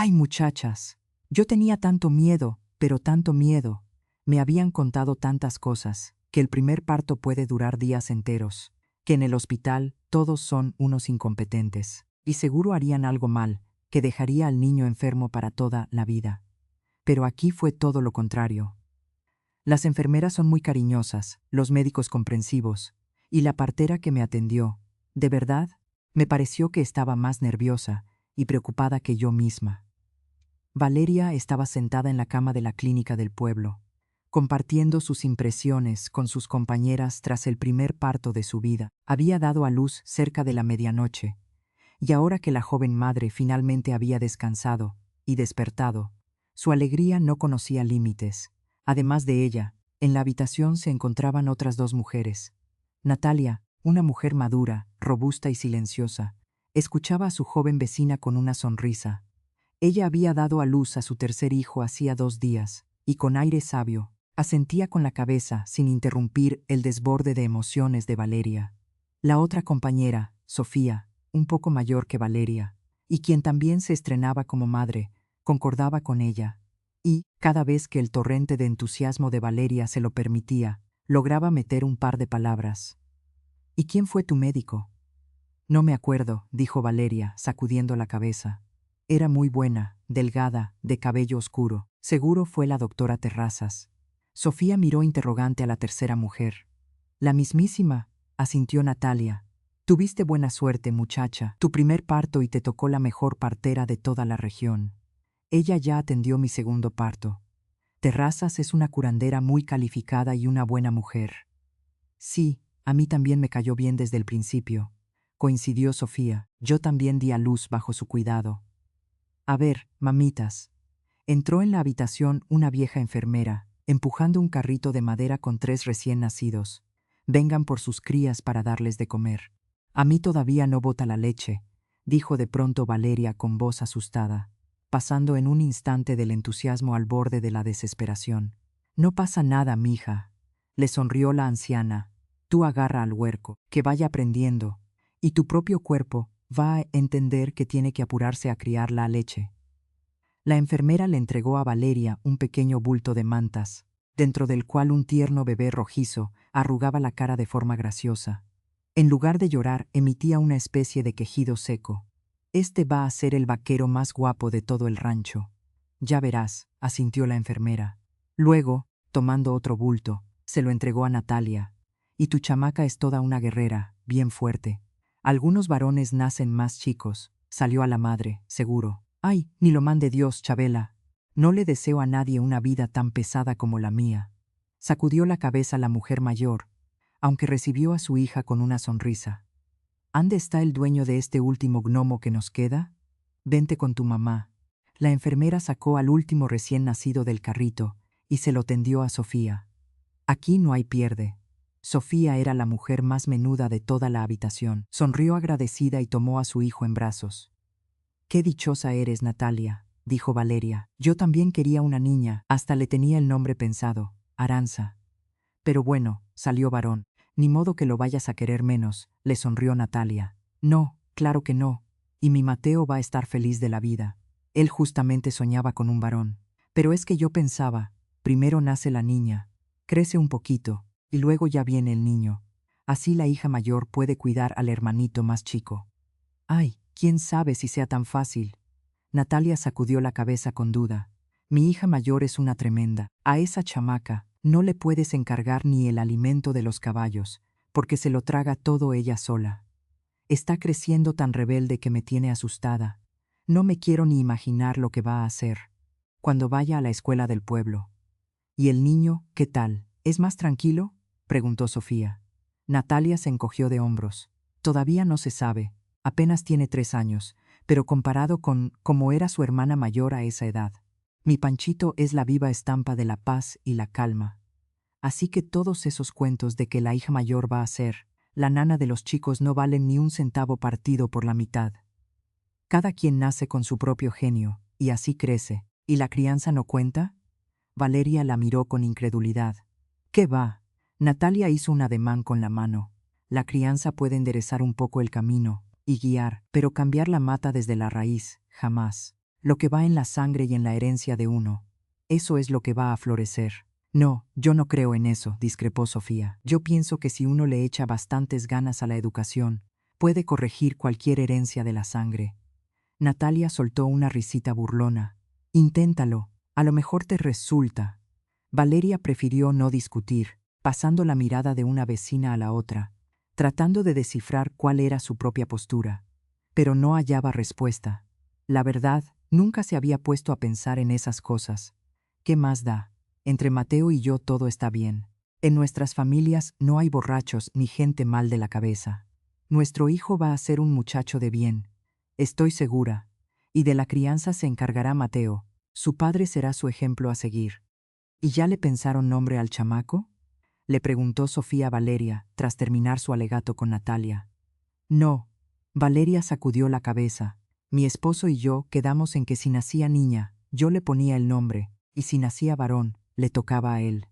¡Ay, muchachas! Yo tenía tanto miedo, pero tanto miedo. Me habían contado tantas cosas, que el primer parto puede durar días enteros, que en el hospital todos son unos incompetentes, y seguro harían algo mal, que dejaría al niño enfermo para toda la vida. Pero aquí fue todo lo contrario. Las enfermeras son muy cariñosas, los médicos comprensivos, y la partera que me atendió, de verdad, me pareció que estaba más nerviosa y preocupada que yo misma. Valeria estaba sentada en la cama de la clínica del pueblo, compartiendo sus impresiones con sus compañeras tras el primer parto de su vida. Había dado a luz cerca de la medianoche, y ahora que la joven madre finalmente había descansado y despertado, su alegría no conocía límites. Además de ella, en la habitación se encontraban otras dos mujeres. Natalia, una mujer madura, robusta y silenciosa, escuchaba a su joven vecina con una sonrisa. Ella había dado a luz a su tercer hijo hacía 2 días, y con aire sabio, asentía con la cabeza sin interrumpir el desborde de emociones de Valeria. La otra compañera, Sofía, un poco mayor que Valeria, y quien también se estrenaba como madre, concordaba con ella, y, cada vez que el torrente de entusiasmo de Valeria se lo permitía, lograba meter un par de palabras. ¿Y quién fue tu médico? No me acuerdo, dijo Valeria, sacudiendo la cabeza. Era muy buena, delgada, de cabello oscuro. Seguro fue la doctora Terrazas. Sofía miró interrogante a la tercera mujer. La mismísima, asintió Natalia. Tuviste buena suerte, muchacha, tu primer parto y te tocó la mejor partera de toda la región. Ella ya atendió mi segundo parto. Terrazas es una curandera muy calificada y una buena mujer. Sí, a mí también me cayó bien desde el principio, coincidió Sofía. Yo también di a luz bajo su cuidado. A ver, mamitas. Entró en la habitación una vieja enfermera, empujando un carrito de madera con 3 recién nacidos. Vengan por sus crías para darles de comer. A mí todavía no bota la leche, dijo de pronto Valeria con voz asustada, pasando en un instante del entusiasmo al borde de la desesperación. No pasa nada, mija, le sonrió la anciana. Tú agarra al huerco, que vaya aprendiendo, y tu propio cuerpo va a entender que tiene que apurarse a criar la leche. La enfermera le entregó a Valeria un pequeño bulto de mantas, dentro del cual un tierno bebé rojizo arrugaba la cara de forma graciosa. En lugar de llorar, emitía una especie de quejido seco. Este va a ser el vaquero más guapo de todo el rancho. Ya verás, asintió la enfermera. Luego, tomando otro bulto, se lo entregó a Natalia. Y tu chamaca es toda una guerrera, bien fuerte. Algunos varones nacen más chicos, salió a la madre, seguro. Ay, ni lo mande Dios, Chabela. No le deseo a nadie una vida tan pesada como la mía. Sacudió la cabeza la mujer mayor, aunque recibió a su hija con una sonrisa. ¿Ande está el dueño de este último gnomo que nos queda? Vente con tu mamá. La enfermera sacó al último recién nacido del carrito y se lo tendió a Sofía. Aquí no hay pierde. Sofía era la mujer más menuda de toda la habitación. Sonrió agradecida y tomó a su hijo en brazos. «Qué dichosa eres, Natalia», dijo Valeria. «Yo también quería una niña, hasta le tenía el nombre pensado, Aranza. Pero bueno, salió varón. Ni modo que lo vayas a querer menos», le sonrió Natalia. «No, claro que no. Y mi Mateo va a estar feliz de la vida. Él justamente soñaba con un varón. Pero es que yo pensaba, primero nace la niña, crece un poquito, y luego ya viene el niño. Así la hija mayor puede cuidar al hermanito más chico». «Ay, quién sabe si sea tan fácil». Natalia sacudió la cabeza con duda. «Mi hija mayor es una tremenda. A esa chamaca no le puedes encargar ni el alimento de los caballos, porque se lo traga todo ella sola. Está creciendo tan rebelde que me tiene asustada. No me quiero ni imaginar lo que va a hacer cuando vaya a la escuela del pueblo». «¿Y el niño, qué tal? ¿Es más tranquilo?», preguntó Sofía. Natalia se encogió de hombros. «Todavía no se sabe. Apenas tiene 3 años, pero comparado con cómo era su hermana mayor a esa edad. Mi Panchito es la viva estampa de la paz y la calma. Así que todos esos cuentos de que la hija mayor va a ser la nana de los chicos no valen ni un centavo partido por la mitad. Cada quien nace con su propio genio, y así crece. ¿Y la crianza no cuenta?». Valeria la miró con incredulidad. «¿Qué va?». Natalia hizo un ademán con la mano. «La crianza puede enderezar un poco el camino y guiar, pero cambiar la mata desde la raíz, jamás». Lo que va en la sangre y en la herencia de uno, eso es lo que va a florecer. No, yo no creo en eso, discrepó Sofía. Yo pienso que si uno le echa bastantes ganas a la educación, puede corregir cualquier herencia de la sangre. Natalia soltó una risita burlona. Inténtalo, a lo mejor te resulta. Valeria prefirió no discutir, pasando la mirada de una vecina a la otra, tratando de descifrar cuál era su propia postura. Pero no hallaba respuesta. La verdad, nunca se había puesto a pensar en esas cosas. ¿Qué más da? Entre Mateo y yo todo está bien. En nuestras familias no hay borrachos ni gente mal de la cabeza. Nuestro hijo va a ser un muchacho de bien, estoy segura, y de la crianza se encargará Mateo. Su padre será su ejemplo a seguir. ¿Y ya le pensaron nombre al chamaco?, le preguntó Sofía a Valeria, tras terminar su alegato con Natalia. No. Valeria sacudió la cabeza. Mi esposo y yo quedamos en que si nacía niña, yo le ponía el nombre, y si nacía varón, le tocaba a él.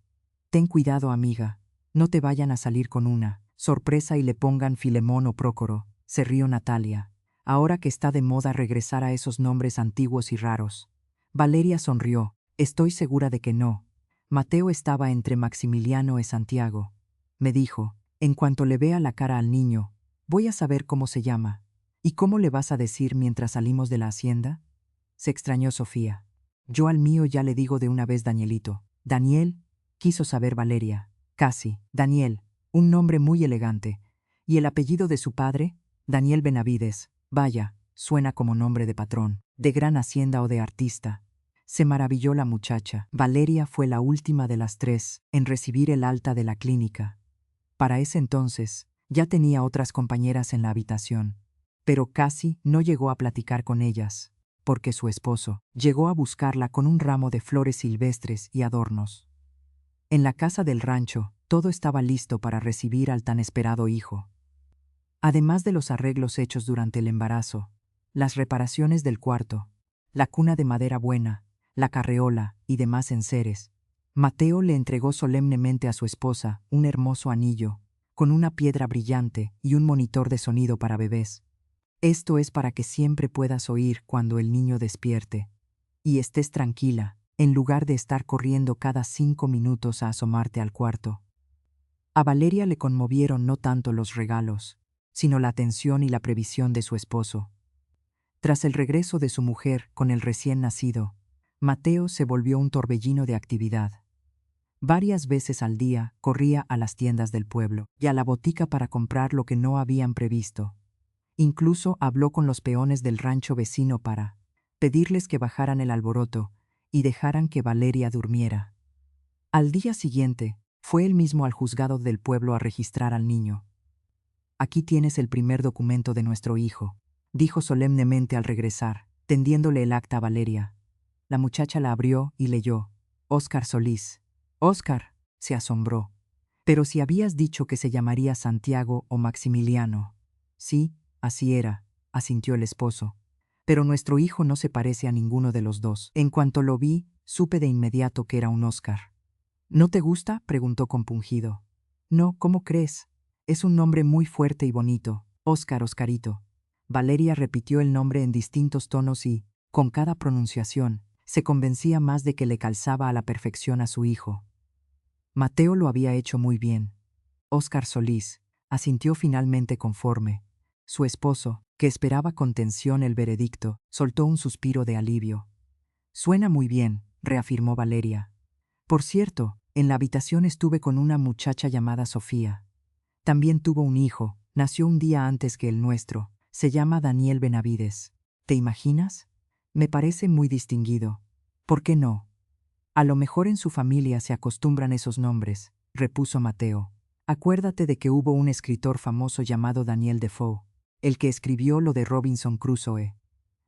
Ten cuidado, amiga. No te vayan a salir con una sorpresa y le pongan Filemón o Prócoro, se rió Natalia. Ahora que está de moda regresar a esos nombres antiguos y raros. Valeria sonrió. Estoy segura de que no. Mateo estaba entre Maximiliano y Santiago. Me dijo, en cuanto le vea la cara al niño, voy a saber cómo se llama. ¿Y cómo le vas a decir mientras salimos de la hacienda?, se extrañó Sofía. Yo al mío ya le digo de una vez Danielito. Daniel, quiso saber Valeria. Casi. Daniel, un nombre muy elegante. ¿Y el apellido de su padre? Daniel Benavides. Vaya, suena como nombre de patrón, de gran hacienda o de artista. Se maravilló la muchacha. Valeria fue la última de las tres en recibir el alta de la clínica. Para ese entonces, ya tenía otras compañeras en la habitación, pero casi no llegó a platicar con ellas, porque su esposo llegó a buscarla con un ramo de flores silvestres y adornos. En la casa del rancho, todo estaba listo para recibir al tan esperado hijo. Además de los arreglos hechos durante el embarazo, las reparaciones del cuarto, la cuna de madera buena, la carreola y demás enseres, Mateo le entregó solemnemente a su esposa un hermoso anillo, con una piedra brillante y un monitor de sonido para bebés. Esto es para que siempre puedas oír cuando el niño despierte, y estés tranquila, en lugar de estar corriendo cada 5 minutos a asomarte al cuarto. A Valeria le conmovieron no tanto los regalos, sino la atención y la previsión de su esposo. Tras el regreso de su mujer con el recién nacido, Mateo se volvió un torbellino de actividad. Varias veces al día corría a las tiendas del pueblo y a la botica para comprar lo que no habían previsto. Incluso habló con los peones del rancho vecino para pedirles que bajaran el alboroto y dejaran que Valeria durmiera. Al día siguiente, fue él mismo al juzgado del pueblo a registrar al niño. Aquí tienes el primer documento de nuestro hijo, dijo solemnemente al regresar, tendiéndole el acta a Valeria. La muchacha la abrió y leyó. Óscar Solís. Óscar, se asombró. Pero si habías dicho que se llamaría Santiago o Maximiliano. Sí, así era, asintió el esposo. Pero nuestro hijo no se parece a ninguno de los dos. En cuanto lo vi, supe de inmediato que era un Óscar. ¿No te gusta?, preguntó compungido. No, ¿cómo crees? Es un nombre muy fuerte y bonito. Óscar, Oscarito. Valeria repitió el nombre en distintos tonos y, con cada pronunciación, se convencía más de que le calzaba a la perfección a su hijo. Mateo lo había hecho muy bien. Óscar Solís, asintió finalmente conforme. Su esposo, que esperaba con tensión el veredicto, soltó un suspiro de alivio. Suena muy bien, reafirmó Valeria. Por cierto, en la habitación estuve con una muchacha llamada Sofía. También tuvo un hijo, nació un día antes que el nuestro, se llama Daniel Benavides. ¿Te imaginas? Me parece muy distinguido. ¿Por qué no? A lo mejor en su familia se acostumbran esos nombres, repuso Mateo. Acuérdate de que hubo un escritor famoso llamado Daniel Defoe, el que escribió lo de Robinson Crusoe.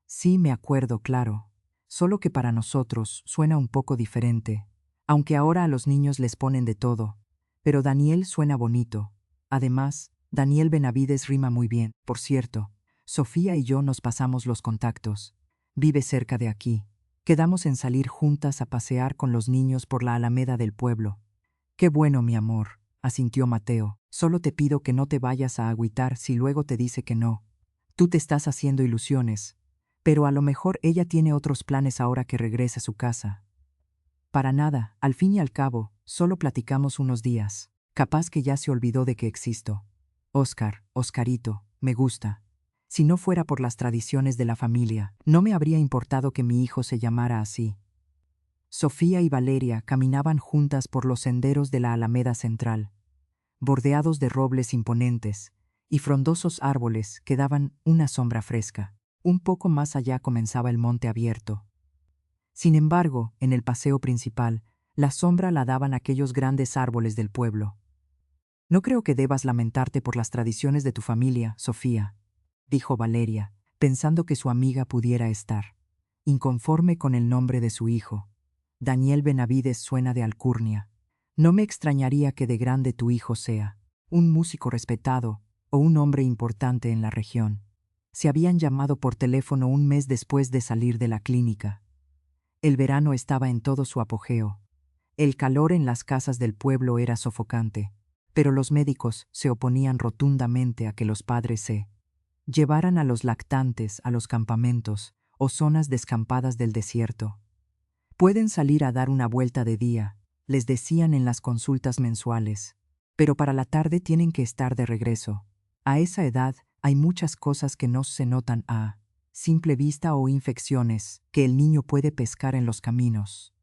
Sí, me acuerdo, claro. Solo que para nosotros suena un poco diferente, aunque ahora a los niños les ponen de todo. Pero Daniel suena bonito. Además, Daniel Benavides rima muy bien. Por cierto, Sofía y yo nos pasamos los contactos. Vive cerca de aquí. Quedamos en salir juntas a pasear con los niños por la alameda del pueblo. Qué bueno, mi amor, asintió Mateo. Solo te pido que no te vayas a agüitar si luego te dice que no. Tú te estás haciendo ilusiones. Pero a lo mejor ella tiene otros planes ahora que regrese a su casa. Para nada, al fin y al cabo, solo platicamos unos días. Capaz que ya se olvidó de que existo. Oscar, Oscarito, me gusta. Si no fuera por las tradiciones de la familia, no me habría importado que mi hijo se llamara así. Sofía y Valeria caminaban juntas por los senderos de la Alameda Central, bordeados de robles imponentes y frondosos árboles que daban una sombra fresca. Un poco más allá comenzaba el monte abierto. Sin embargo, en el paseo principal, la sombra la daban aquellos grandes árboles del pueblo. No creo que debas lamentarte por las tradiciones de tu familia, Sofía, dijo Valeria, pensando que su amiga pudiera estar inconforme con el nombre de su hijo. Daniel Benavides suena de alcurnia. No me extrañaría que de grande tu hijo sea un músico respetado o un hombre importante en la región. Se habían llamado por teléfono un mes después de salir de la clínica. El verano estaba en todo su apogeo. El calor en las casas del pueblo era sofocante, pero los médicos se oponían rotundamente a que los padres se llevaran a los lactantes a los campamentos o zonas descampadas del desierto. Pueden salir a dar una vuelta de día, les decían en las consultas mensuales, pero para la tarde tienen que estar de regreso. A esa edad hay muchas cosas que no se notan a simple vista o infecciones que el niño puede pescar en los caminos.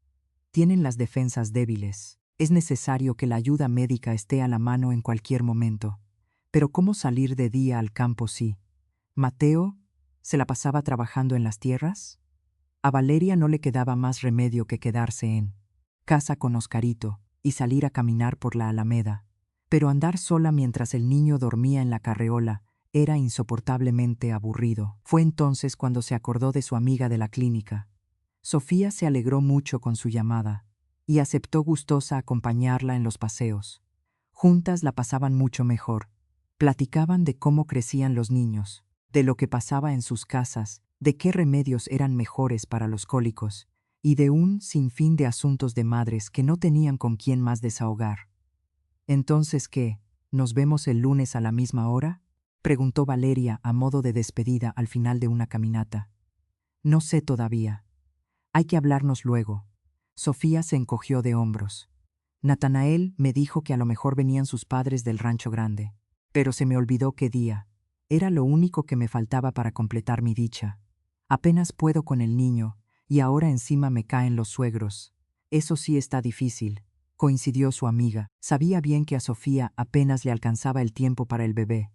Tienen las defensas débiles. Es necesario que la ayuda médica esté a la mano en cualquier momento. Pero ¿cómo salir de día al campo si Mateo se la pasaba trabajando en las tierras? A Valeria no le quedaba más remedio que quedarse en casa con Oscarito y salir a caminar por la Alameda. Pero andar sola mientras el niño dormía en la carreola era insoportablemente aburrido. Fue entonces cuando se acordó de su amiga de la clínica. Sofía se alegró mucho con su llamada y aceptó gustosa acompañarla en los paseos. Juntas la pasaban mucho mejor. Platicaban de cómo crecían los niños, de lo que pasaba en sus casas, de qué remedios eran mejores para los cólicos, y de un sinfín de asuntos de madres que no tenían con quién más desahogar. «¿Entonces qué? ¿Nos vemos el lunes a la misma hora?», preguntó Valeria a modo de despedida al final de una caminata. «No sé todavía. Hay que hablarnos luego». Sofía se encogió de hombros. «Natanael me dijo que a lo mejor venían sus padres del Rancho Grande, pero se me olvidó qué día. Era lo único que me faltaba para completar mi dicha. Apenas puedo con el niño, y ahora encima me caen los suegros. Eso sí está difícil», coincidió su amiga. Sabía bien que a Sofía apenas le alcanzaba el tiempo para el bebé,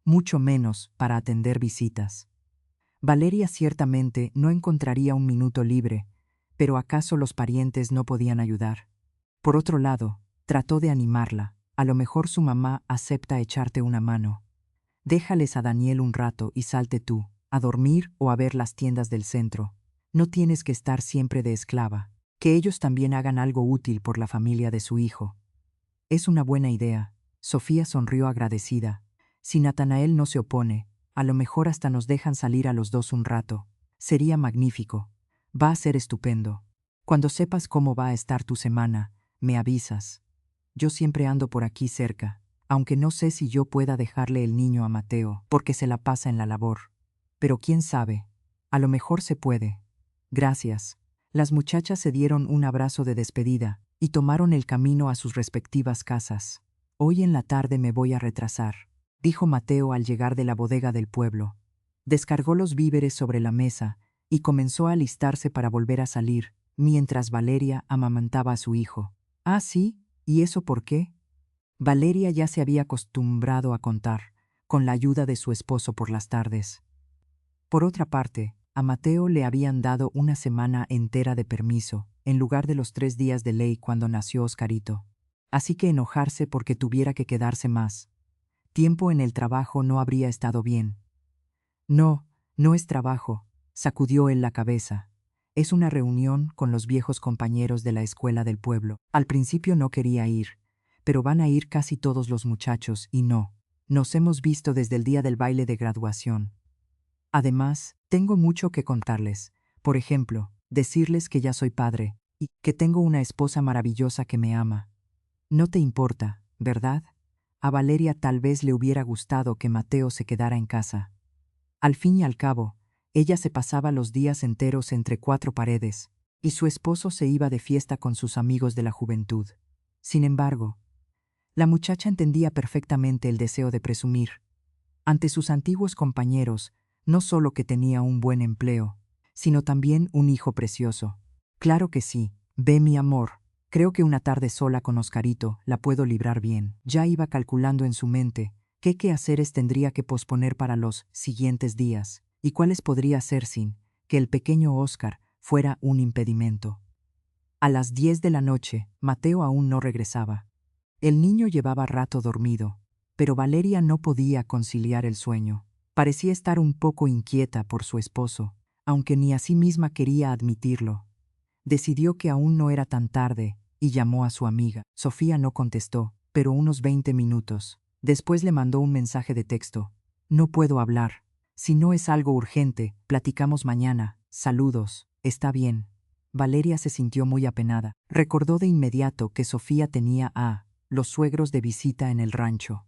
mucho menos para atender visitas. Valeria ciertamente no encontraría un minuto libre, pero ¿acaso los parientes no podían ayudar? Por otro lado, trató de animarla. A lo mejor su mamá acepta echarte una mano. Déjales a Daniel un rato y salte tú, a dormir o a ver las tiendas del centro. No tienes que estar siempre de esclava. Que ellos también hagan algo útil por la familia de su hijo. Es una buena idea. Sofía sonrió agradecida. Si Natanael no se opone, a lo mejor hasta nos dejan salir a los dos un rato. Sería magnífico. Va a ser estupendo. Cuando sepas cómo va a estar tu semana, me avisas. Yo siempre ando por aquí cerca, aunque no sé si yo pueda dejarle el niño a Mateo, porque se la pasa en la labor. Pero quién sabe, a lo mejor se puede. Gracias. Las muchachas se dieron un abrazo de despedida y tomaron el camino a sus respectivas casas. «Hoy en la tarde me voy a retrasar», dijo Mateo al llegar de la bodega del pueblo. Descargó los víveres sobre la mesa y comenzó a alistarse para volver a salir, mientras Valeria amamantaba a su hijo. «Ah, sí, ¿y eso por qué?». Valeria ya se había acostumbrado a contar, con la ayuda de su esposo por las tardes. Por otra parte, a Mateo le habían dado una semana entera de permiso, en lugar de los 3 días de ley cuando nació Oscarito. Así que enojarse porque tuviera que quedarse más tiempo en el trabajo no habría estado bien. «No, no es trabajo», sacudió él la cabeza. «Es una reunión con los viejos compañeros de la escuela del pueblo. Al principio no quería ir, pero van a ir casi todos los muchachos y no. Nos hemos visto desde el día del baile de graduación. Además, tengo mucho que contarles. Por ejemplo, decirles que ya soy padre y que tengo una esposa maravillosa que me ama. No te importa, ¿verdad?». A Valeria tal vez le hubiera gustado que Mateo se quedara en casa. Al fin y al cabo, Ella se pasaba los días enteros entre cuatro paredes, y su esposo se iba de fiesta con sus amigos de la juventud. Sin embargo, la muchacha entendía perfectamente el deseo de presumir ante sus antiguos compañeros, no solo que tenía un buen empleo, sino también un hijo precioso. Claro que sí, ve mi amor, creo que una tarde sola con Oscarito la puedo librar bien. Ya iba calculando en su mente qué quehaceres tendría que posponer para los siguientes días, y cuáles podría hacer sin que el pequeño Oscar fuera un impedimento. A las 10 de la noche, Mateo aún no regresaba. El niño llevaba rato dormido, pero Valeria no podía conciliar el sueño. Parecía estar un poco inquieta por su esposo, aunque ni a sí misma quería admitirlo. Decidió que aún no era tan tarde y llamó a su amiga. Sofía no contestó, pero unos 20 minutos. Después le mandó un mensaje de texto. No puedo hablar. Si no es algo urgente, platicamos mañana. Saludos. Está bien. Valeria se sintió muy apenada. Recordó de inmediato que Sofía tenía a los suegros de visita en el rancho.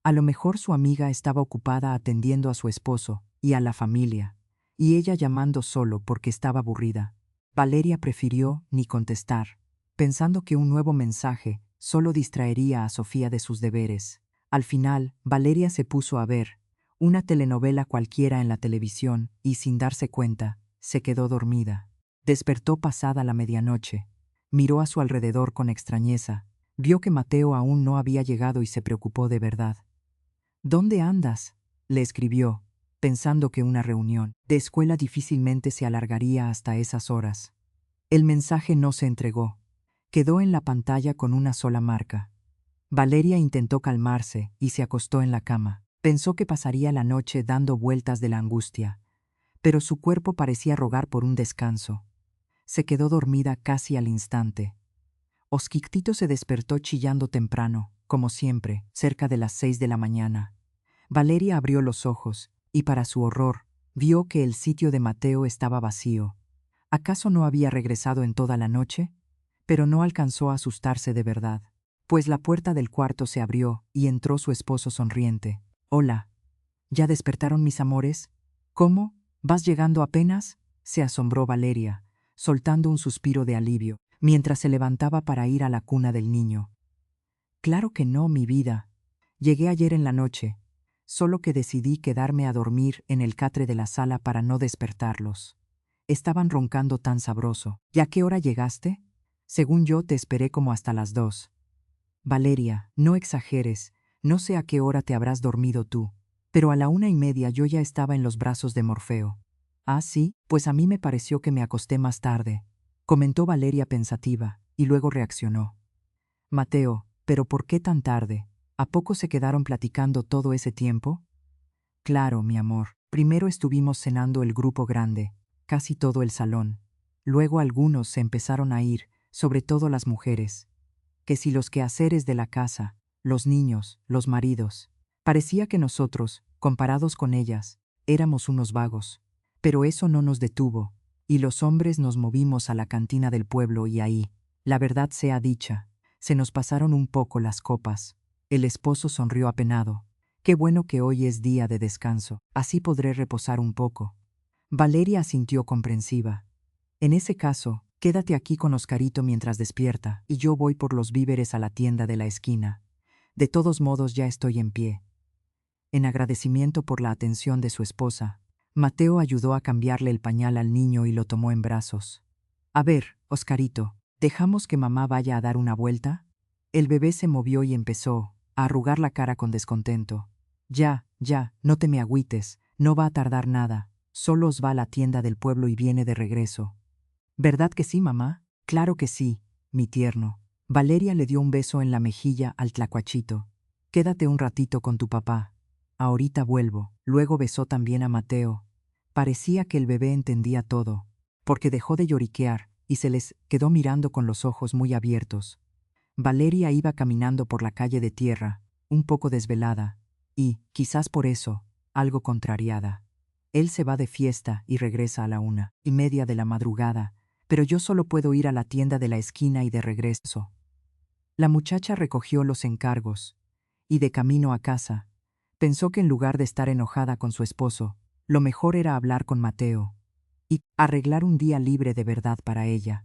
A lo mejor su amiga estaba ocupada atendiendo a su esposo y a la familia, y ella llamando solo porque estaba aburrida. Valeria prefirió ni contestar, pensando que un nuevo mensaje solo distraería a Sofía de sus deberes. Al final, Valeria se puso a ver una telenovela cualquiera en la televisión y, sin darse cuenta, se quedó dormida. Despertó pasada la medianoche. Miró a su alrededor con extrañeza. Vio que Mateo aún no había llegado y se preocupó de verdad. ¿Dónde andas?, le escribió, pensando que una reunión de escuela difícilmente se alargaría hasta esas horas. El mensaje no se entregó. Quedó en la pantalla con una sola marca. Valeria intentó calmarse y se acostó en la cama. Pensó que pasaría la noche dando vueltas de la angustia, pero su cuerpo parecía rogar por un descanso. Se quedó dormida casi al instante. Osquictito se despertó chillando temprano, como siempre, cerca de las 6 de la mañana. Valeria abrió los ojos, y para su horror, vio que el sitio de Mateo estaba vacío. ¿Acaso no había regresado en toda la noche? Pero no alcanzó a asustarse de verdad, pues la puerta del cuarto se abrió y entró su esposo sonriente. «Hola. ¿Ya despertaron mis amores? ¿Cómo? ¿Vas llegando apenas?», se asombró Valeria, soltando un suspiro de alivio, mientras se levantaba para ir a la cuna del niño. «Claro que no, mi vida. Llegué ayer en la noche, solo que decidí quedarme a dormir en el catre de la sala para no despertarlos. Estaban roncando tan sabroso. ¿Y a qué hora llegaste? Según yo te esperé como hasta las 2. Valeria, no exageres, no sé a qué hora te habrás dormido tú, pero a la 1:30 yo ya estaba en los brazos de Morfeo». «Ah, sí, pues a mí me pareció que me acosté más tarde», comentó Valeria pensativa, y luego reaccionó. «Mateo, ¿pero por qué tan tarde? ¿A poco se quedaron platicando todo ese tiempo?». «Claro, mi amor. Primero estuvimos cenando el grupo grande, casi todo el salón. Luego algunos se empezaron a ir, sobre todo las mujeres. Que si los quehaceres de la casa, los niños, los maridos. Parecía que nosotros, comparados con ellas, éramos unos vagos. Pero eso no nos detuvo, y los hombres nos movimos a la cantina del pueblo y ahí, la verdad sea dicha, se nos pasaron un poco las copas». El esposo sonrió apenado. «Qué bueno que hoy es día de descanso, así podré reposar un poco». Valeria asintió comprensiva. «En ese caso, quédate aquí con Oscarito mientras despierta, y yo voy por los víveres a la tienda de la esquina. De todos modos ya estoy en pie». En agradecimiento por la atención de su esposa, Mateo ayudó a cambiarle el pañal al niño y lo tomó en brazos. «A ver, Oscarito, ¿dejamos que mamá vaya a dar una vuelta?». El bebé se movió y empezó a arrugar la cara con descontento. «Ya, no te me agüites, no va a tardar nada, solo os va a la tienda del pueblo y viene de regreso». «¿Verdad que sí, mamá?». «Claro que sí, mi tierno». Valeria le dio un beso en la mejilla al tlacuachito. «Quédate un ratito con tu papá. Ahorita vuelvo». Luego besó también a Mateo. Parecía que el bebé entendía todo, porque dejó de lloriquear y se les quedó mirando con los ojos muy abiertos. Valeria iba caminando por la calle de tierra, un poco desvelada, y, quizás por eso, algo contrariada. «Él se va de fiesta y regresa a la 1:30 de la madrugada, pero yo solo puedo ir a la tienda de la esquina y de regreso». La muchacha recogió los encargos, y de camino a casa, pensó que en lugar de estar enojada con su esposo, Lo mejor era hablar con Mateo y arreglar un día libre de verdad para ella.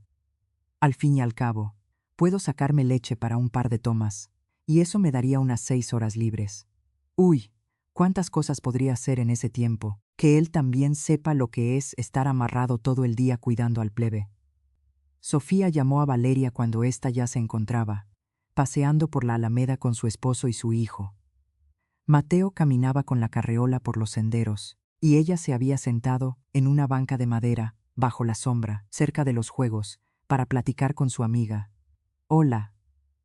Al fin y al cabo, puedo sacarme leche para un par de tomas, y eso me daría unas 6 horas libres. Uy, cuántas cosas podría hacer en ese tiempo, que él también sepa lo que es estar amarrado todo el día cuidando al plebe. Sofía llamó a Valeria cuando ésta ya se encontraba, paseando por la alameda con su esposo y su hijo. Mateo caminaba con la carreola por los senderos, y ella se había sentado en una banca de madera, bajo la sombra, cerca de los juegos, para platicar con su amiga. Hola.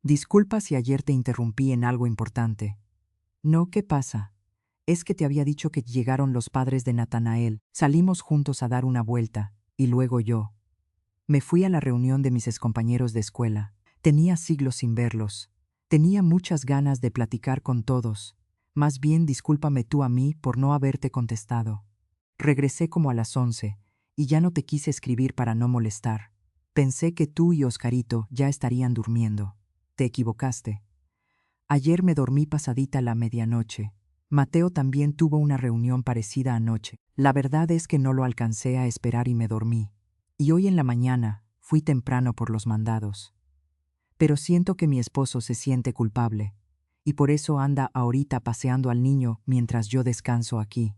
Disculpa si ayer te interrumpí en algo importante. No, ¿qué pasa? Es que te había dicho que llegaron los padres de Natanael, salimos juntos a dar una vuelta, y luego yo. Me fui a la reunión de mis excompañeros de escuela. Tenía siglos sin verlos. Tenía muchas ganas de platicar con todos. Más bien discúlpame tú a mí por no haberte contestado. Regresé como a las 11, y ya no te quise escribir para no molestar. Pensé que tú y Oscarito ya estarían durmiendo. Te equivocaste. Ayer me dormí pasadita la medianoche. Mateo también tuvo una reunión parecida anoche. La verdad es que no lo alcancé a esperar y me dormí. Y hoy en la mañana fui temprano por los mandados. Pero siento que mi esposo se siente culpable, y por eso anda ahorita paseando al niño mientras yo descanso aquí.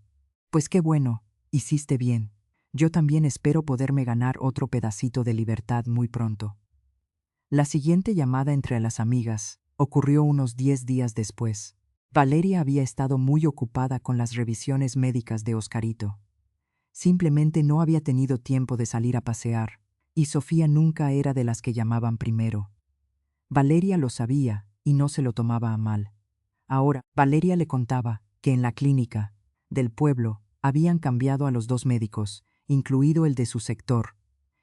Pues qué bueno, hiciste bien. Yo también espero poderme ganar otro pedacito de libertad muy pronto. La siguiente llamada entre las amigas ocurrió unos 10 días después. Valeria había estado muy ocupada con las revisiones médicas de Oscarito. Simplemente no había tenido tiempo de salir a pasear, y Sofía nunca era de las que llamaban primero. Valeria lo sabía y no se lo tomaba a mal. Ahora, Valeria le contaba que en la clínica del pueblo habían cambiado a los 2 médicos, incluido el de su sector,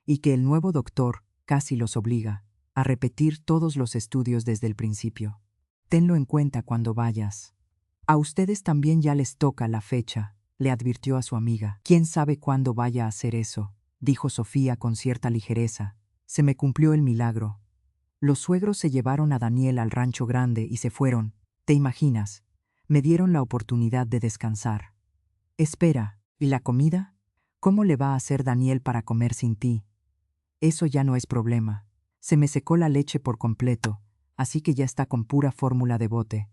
y que el nuevo doctor casi los obliga a repetir todos los estudios desde el principio. Tenlo en cuenta cuando vayas. A ustedes también ya les toca la fecha, le advirtió a su amiga. ¿Quién sabe cuándo vaya a hacer eso?, dijo Sofía con cierta ligereza. Se me cumplió el milagro. Los suegros se llevaron a Daniel al rancho grande y se fueron, ¿te imaginas? Me dieron la oportunidad de descansar. Espera, ¿y la comida? ¿Cómo le va a hacer Daniel para comer sin ti? Eso ya no es problema. Se me secó la leche por completo, así que ya está con pura fórmula de bote.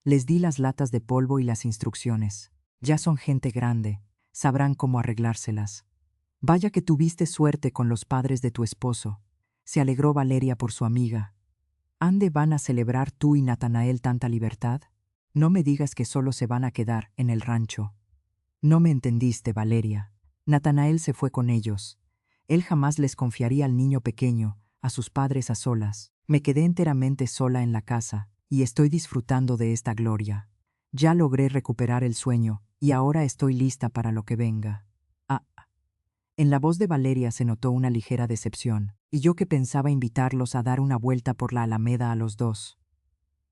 Les di las latas de polvo y las instrucciones. Ya son gente grande, sabrán cómo arreglárselas. Vaya que tuviste suerte con los padres de tu esposo. Se alegró Valeria por su amiga. ¿Ande van a celebrar tú y Natanael tanta libertad? No me digas que solo se van a quedar en el rancho. No me entendiste, Valeria. Natanael se fue con ellos. Él jamás les confiaría al niño pequeño, a sus padres a solas. Me quedé enteramente sola en la casa, y estoy disfrutando de esta gloria. Ya logré recuperar el sueño, y ahora estoy lista para lo que venga. Ah. En la voz de Valeria se notó una ligera decepción, y yo que pensaba invitarlos a dar una vuelta por la alameda a los dos.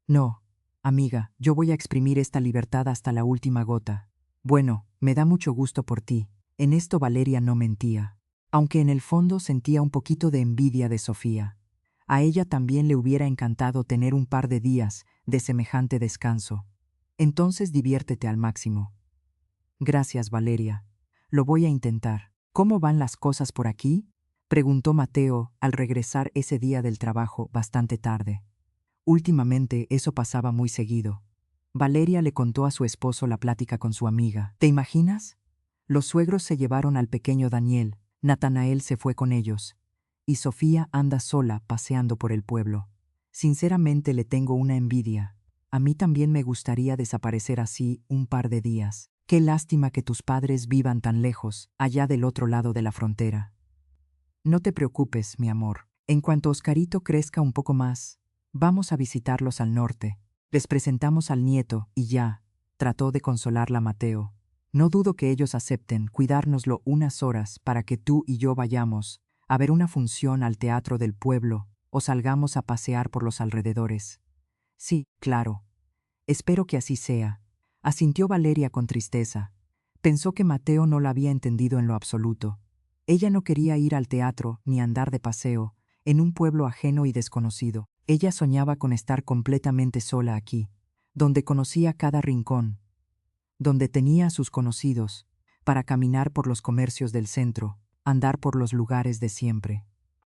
No, amiga, yo voy a exprimir esta libertad hasta la última gota. Bueno, me da mucho gusto por ti. En esto Valeria no mentía, aunque en el fondo sentía un poquito de envidia de Sofía. A ella también le hubiera encantado tener un par de días de semejante descanso. Entonces diviértete al máximo. Gracias, Valeria. Lo voy a intentar. ¿Cómo van las cosas por aquí?, preguntó Mateo al regresar ese día del trabajo bastante tarde. Últimamente eso pasaba muy seguido. Valeria le contó a su esposo la plática con su amiga. ¿Te imaginas? Los suegros se llevaron al pequeño Daniel, Natanael se fue con ellos, y Sofía anda sola paseando por el pueblo. Sinceramente le tengo una envidia. A mí también me gustaría desaparecer así un par de días. Qué lástima que tus padres vivan tan lejos, allá del otro lado de la frontera. No te preocupes, mi amor. En cuanto Oscarito crezca un poco más, vamos a visitarlos al norte. Les presentamos al nieto y ya, trató de consolarla Mateo. No dudo que ellos acepten cuidárnoslo unas horas para que tú y yo vayamos a ver una función al teatro del pueblo o salgamos a pasear por los alrededores. Sí, claro. Espero que así sea, asintió Valeria con tristeza. Pensó que Mateo no la había entendido en lo absoluto. Ella no quería ir al teatro ni andar de paseo en un pueblo ajeno y desconocido. Ella soñaba con estar completamente sola aquí, donde conocía cada rincón, donde tenía a sus conocidos, para caminar por los comercios del centro, andar por los lugares de siempre,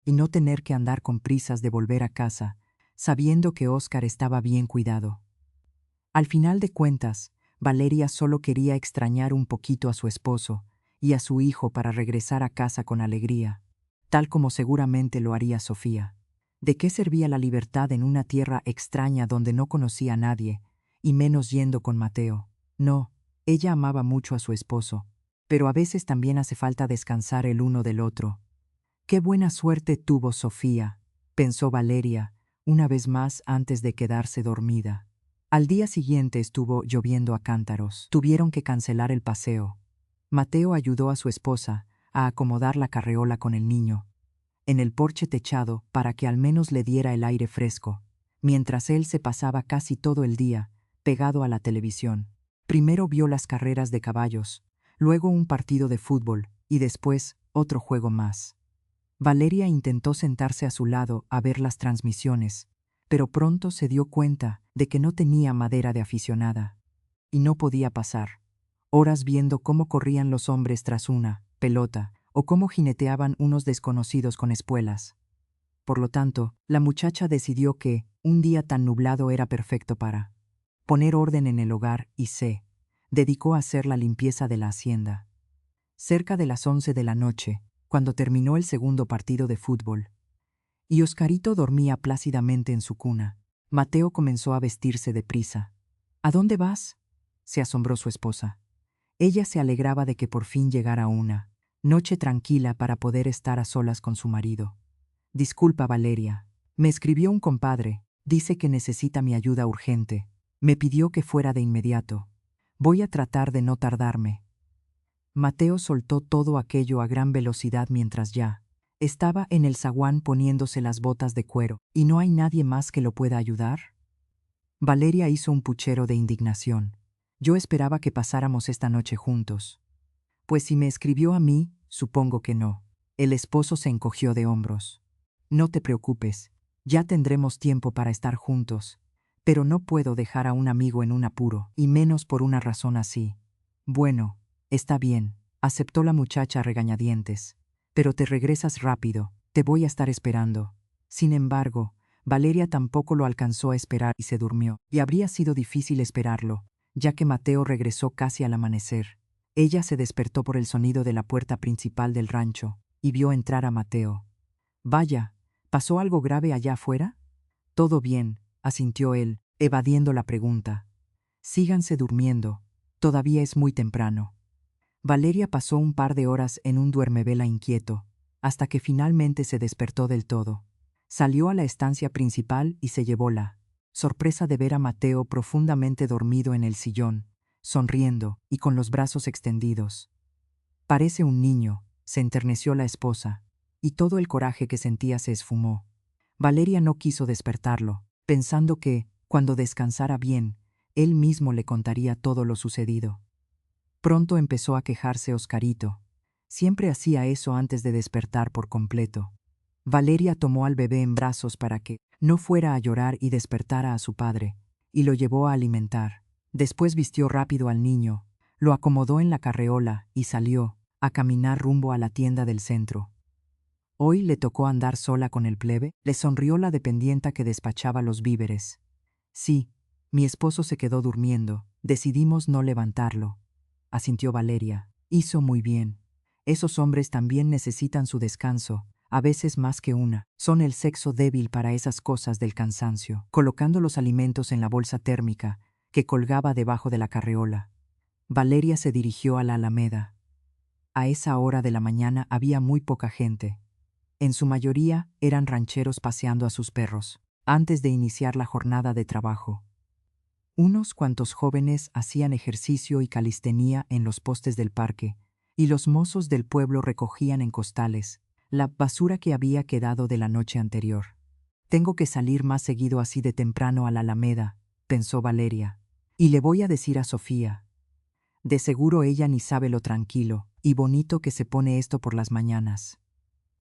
y no tener que andar con prisas de volver a casa, sabiendo que Óscar estaba bien cuidado. Al final de cuentas, Valeria solo quería extrañar un poquito a su esposo y a su hijo para regresar a casa con alegría, tal como seguramente lo haría Sofía. ¿De qué servía la libertad en una tierra extraña donde no conocía a nadie, y menos yendo con Mateo? No, ella amaba mucho a su esposo, pero a veces también hace falta descansar el uno del otro. Qué buena suerte tuvo Sofía, pensó Valeria, una vez más antes de quedarse dormida. Al día siguiente estuvo lloviendo a cántaros. Tuvieron que cancelar el paseo. Mateo ayudó a su esposa a acomodar la carreola con el niño en el porche techado para que al menos le diera el aire fresco, mientras él se pasaba casi todo el día pegado a la televisión. Primero vio las carreras de caballos, luego un partido de fútbol y después otro juego más. Valeria intentó sentarse a su lado a ver las transmisiones, pero pronto se dio cuenta de que no tenía madera de aficionada, y no podía pasar horas viendo cómo corrían los hombres tras una pelota o cómo jineteaban unos desconocidos con espuelas. Por lo tanto, la muchacha decidió que un día tan nublado era perfecto para poner orden en el hogar y se dedicó a hacer la limpieza de la hacienda. Cerca de las 11 de la noche, cuando terminó el segundo partido de fútbol, y Oscarito dormía plácidamente en su cuna, Mateo comenzó a vestirse deprisa. ¿A dónde vas?, se asombró su esposa. Ella se alegraba de que por fin llegara una noche tranquila para poder estar a solas con su marido. Disculpa, Valeria. Me escribió un compadre, dice que necesita mi ayuda urgente. Me pidió que fuera de inmediato. Voy a tratar de no tardarme. Mateo soltó todo aquello a gran velocidad mientras ya estaba en el zaguán poniéndose las botas de cuero. ¿Y no hay nadie más que lo pueda ayudar? Valeria hizo un puchero de indignación. Yo esperaba que pasáramos esta noche juntos. Pues si me escribió a mí, supongo que no. El esposo se encogió de hombros. No te preocupes, ya tendremos tiempo para estar juntos, pero no puedo dejar a un amigo en un apuro, y menos por una razón así. Bueno, está bien, aceptó la muchacha a regañadientes, pero te regresas rápido, te voy a estar esperando. Sin embargo, Valeria tampoco lo alcanzó a esperar y se durmió, y habría sido difícil esperarlo, ya que Mateo regresó casi al amanecer. Ella se despertó por el sonido de la puerta principal del rancho y vio entrar a Mateo. Vaya, ¿pasó algo grave allá afuera? Todo bien, asintió él, evadiendo la pregunta. Síganse durmiendo, todavía es muy temprano. Valeria pasó un par de horas en un duermevela inquieto, hasta que finalmente se despertó del todo. Salió a la estancia principal y se llevó la sorpresa de ver a Mateo profundamente dormido en el sillón, sonriendo y con los brazos extendidos. Parece un niño, se enterneció la esposa, y todo el coraje que sentía se esfumó. Valeria no quiso despertarlo, pensando que, cuando descansara bien, él mismo le contaría todo lo sucedido. Pronto empezó a quejarse Oscarito. Siempre hacía eso antes de despertar por completo. Valeria tomó al bebé en brazos para que no fuera a llorar y despertara a su padre, y lo llevó a alimentar. Después vistió rápido al niño, lo acomodó en la carreola y salió a caminar rumbo a la tienda del centro. Hoy le tocó andar sola con el plebe, le sonrió la dependienta que despachaba los víveres. Sí, mi esposo se quedó durmiendo, decidimos no levantarlo, asintió Valeria. Hizo muy bien. Esos hombres también necesitan su descanso, a veces más que una. Son el sexo débil para esas cosas del cansancio. Colocando los alimentos en la bolsa térmica que colgaba debajo de la carreola, Valeria se dirigió a la Alameda. A esa hora de la mañana había muy poca gente. En su mayoría eran rancheros paseando a sus perros, antes de iniciar la jornada de trabajo. Unos cuantos jóvenes hacían ejercicio y calistenia en los postes del parque, y los mozos del pueblo recogían en costales la basura que había quedado de la noche anterior. Tengo que salir más seguido así de temprano a la Alameda, pensó Valeria, y le voy a decir a Sofía. De seguro ella ni sabe lo tranquilo y bonito que se pone esto por las mañanas.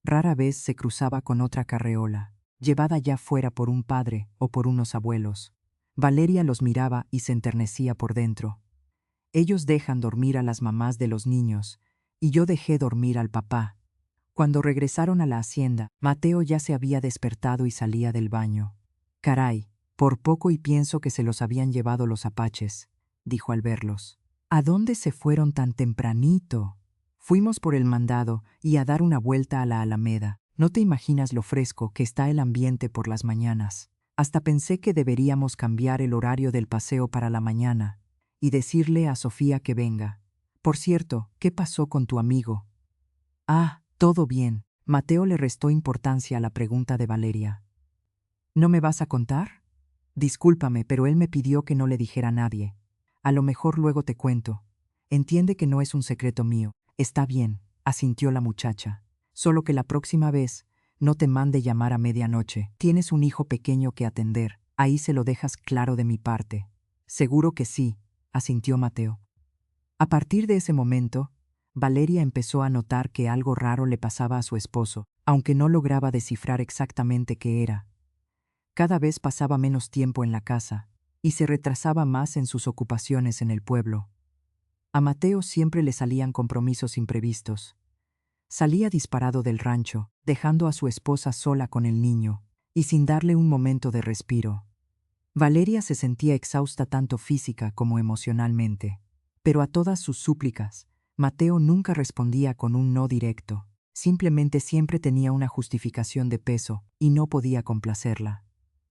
Rara vez se cruzaba con otra carreola, llevada ya fuera por un padre o por unos abuelos. Valeria los miraba y se enternecía por dentro. Ellos dejan dormir a las mamás de los niños, y yo dejé dormir al papá. Cuando regresaron a la hacienda, Mateo ya se había despertado y salía del baño. Caray, por poco y pienso que se los habían llevado los apaches, dijo al verlos. ¿A dónde se fueron tan tempranito? Fuimos por el mandado y a dar una vuelta a la Alameda. No te imaginas lo fresco que está el ambiente por las mañanas. Hasta pensé que deberíamos cambiar el horario del paseo para la mañana y decirle a Sofía que venga. Por cierto, ¿qué pasó con tu amigo? Ah, todo bien. Mateo le restó importancia a la pregunta de Valeria. ¿No me vas a contar? Discúlpame, pero él me pidió que no le dijera a nadie. A lo mejor luego te cuento. Entiende que no es un secreto mío. Está bien, asintió la muchacha. Solo que la próxima vez no te mande llamar a medianoche. Tienes un hijo pequeño que atender. Ahí se lo dejas claro de mi parte. Seguro que sí, asintió Mateo. A partir de ese momento, Valeria empezó a notar que algo raro le pasaba a su esposo, aunque no lograba descifrar exactamente qué era. Cada vez pasaba menos tiempo en la casa, y se retrasaba más en sus ocupaciones en el pueblo. A Mateo siempre le salían compromisos imprevistos. Salía disparado del rancho, dejando a su esposa sola con el niño, y sin darle un momento de respiro. Valeria se sentía exhausta tanto física como emocionalmente. Pero a todas sus súplicas, Mateo nunca respondía con un no directo. Simplemente siempre tenía una justificación de peso, y no podía complacerla.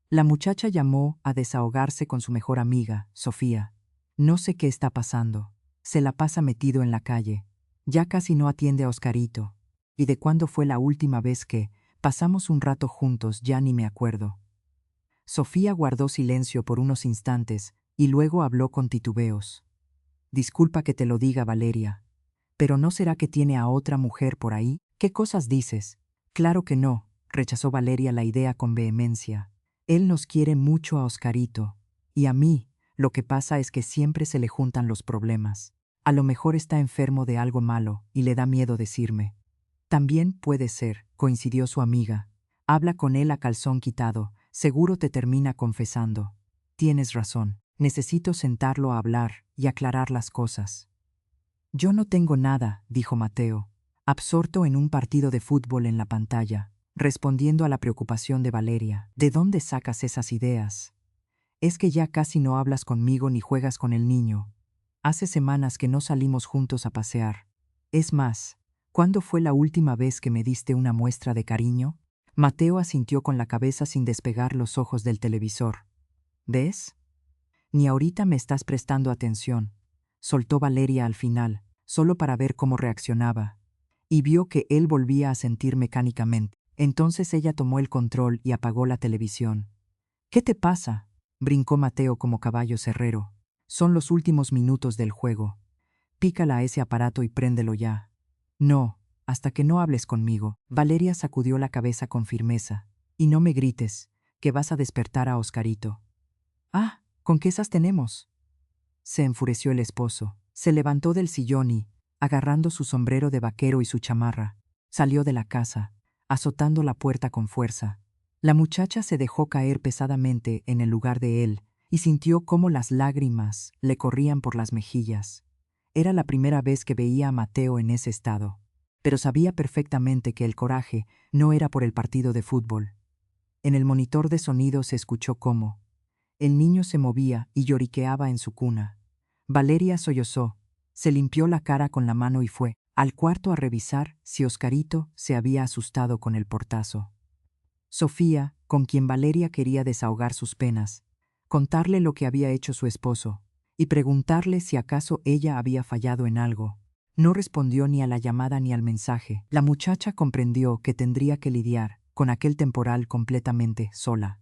La muchacha llamó a desahogarse con su mejor amiga, Sofía. No sé qué está pasando. Se la pasa metido en la calle. Ya casi no atiende a Oscarito. ¿Y de cuándo fue la última vez que pasamos un rato juntos? Ya ni me acuerdo. Sofía guardó silencio por unos instantes y luego habló con titubeos. Disculpa que te lo diga, Valeria, pero ¿no será que tiene a otra mujer por ahí? ¿Qué cosas dices? Claro que no, rechazó Valeria la idea con vehemencia. Él nos quiere mucho a Oscarito, y a mí, lo que pasa es que siempre se le juntan los problemas. A lo mejor está enfermo de algo malo y le da miedo decirme. También puede ser, coincidió su amiga. Habla con él a calzón quitado, seguro te termina confesando. Tienes razón, necesito sentarlo a hablar y aclarar las cosas. Yo no tengo nada, dijo Mateo, absorto en un partido de fútbol en la pantalla, respondiendo a la preocupación de Valeria. ¿De dónde sacas esas ideas? Es que ya casi no hablas conmigo ni juegas con el niño. Hace semanas que no salimos juntos a pasear. Es más, ¿cuándo fue la última vez que me diste una muestra de cariño? Mateo asintió con la cabeza sin despegar los ojos del televisor. ¿Ves? Ni ahorita me estás prestando atención, soltó Valeria al final, solo para ver cómo reaccionaba, y vio que él volvía a sentir mecánicamente. Entonces ella tomó el control y apagó la televisión. ¿Qué te pasa? Brincó Mateo como caballo cerrero. Son los últimos minutos del juego. Pícala a ese aparato y préndelo ya. No, hasta que no hables conmigo. Valeria sacudió la cabeza con firmeza. Y no me grites, que vas a despertar a Oscarito. Ah, ¿con qué esas tenemos? Se enfureció el esposo. Se levantó del sillón y, agarrando su sombrero de vaquero y su chamarra, salió de la casa, azotando la puerta con fuerza. La muchacha se dejó caer pesadamente en el lugar de él y sintió cómo las lágrimas le corrían por las mejillas. Era la primera vez que veía a Mateo en ese estado, pero sabía perfectamente que el coraje no era por el partido de fútbol. En el monitor de sonido se escuchó cómo el niño se movía y lloriqueaba en su cuna. Valeria sollozó, se limpió la cara con la mano y fue al cuarto a revisar si Oscarito se había asustado con el portazo. Sofía, con quien Valeria quería desahogar sus penas, contarle lo que había hecho su esposo, y preguntarle si acaso ella había fallado en algo. No respondió ni a la llamada ni al mensaje. La muchacha comprendió que tendría que lidiar con aquel temporal completamente sola.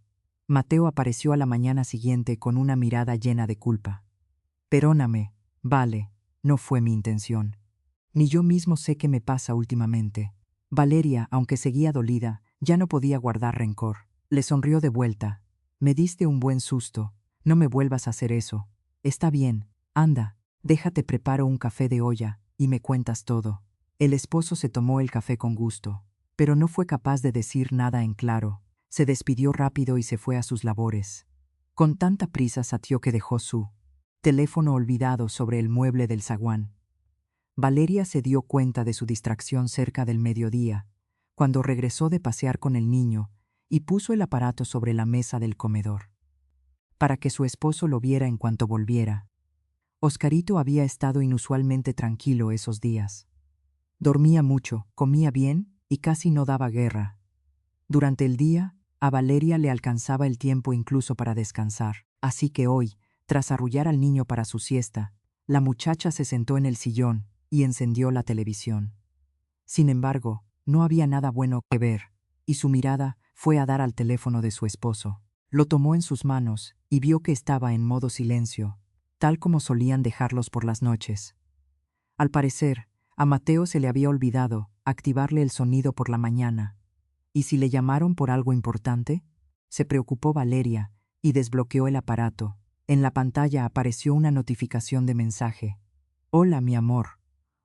Mateo apareció a la mañana siguiente con una mirada llena de culpa. Perdóname, vale, no fue mi intención. Ni yo mismo sé qué me pasa últimamente. Valeria, aunque seguía dolida, ya no podía guardar rencor. Le sonrió de vuelta. Me diste un buen susto. No me vuelvas a hacer eso. Está bien, anda, déjate preparo un café de olla y me cuentas todo. El esposo se tomó el café con gusto, pero no fue capaz de decir nada en claro. Se despidió rápido y se fue a sus labores. Con tanta prisa salió que dejó su Teléfono olvidado sobre el mueble del zaguán. Valeria se dio cuenta de su distracción cerca del mediodía, cuando regresó de pasear con el niño y puso el aparato sobre la mesa del comedor, para que su esposo lo viera en cuanto volviera. Oscarito había estado inusualmente tranquilo esos días. Dormía mucho, comía bien y casi no daba guerra. Durante el día, a Valeria le alcanzaba el tiempo incluso para descansar, así que hoy, tras arrullar al niño para su siesta, la muchacha se sentó en el sillón y encendió la televisión. Sin embargo, no había nada bueno que ver, y su mirada fue a dar al teléfono de su esposo. Lo tomó en sus manos y vio que estaba en modo silencio, tal como solían dejarlos por las noches. Al parecer, a Mateo se le había olvidado activarle el sonido por la mañana. ¿Y si le llamaron por algo importante? Se preocupó Valeria y desbloqueó el aparato. En la pantalla apareció una notificación de mensaje. Hola, mi amor.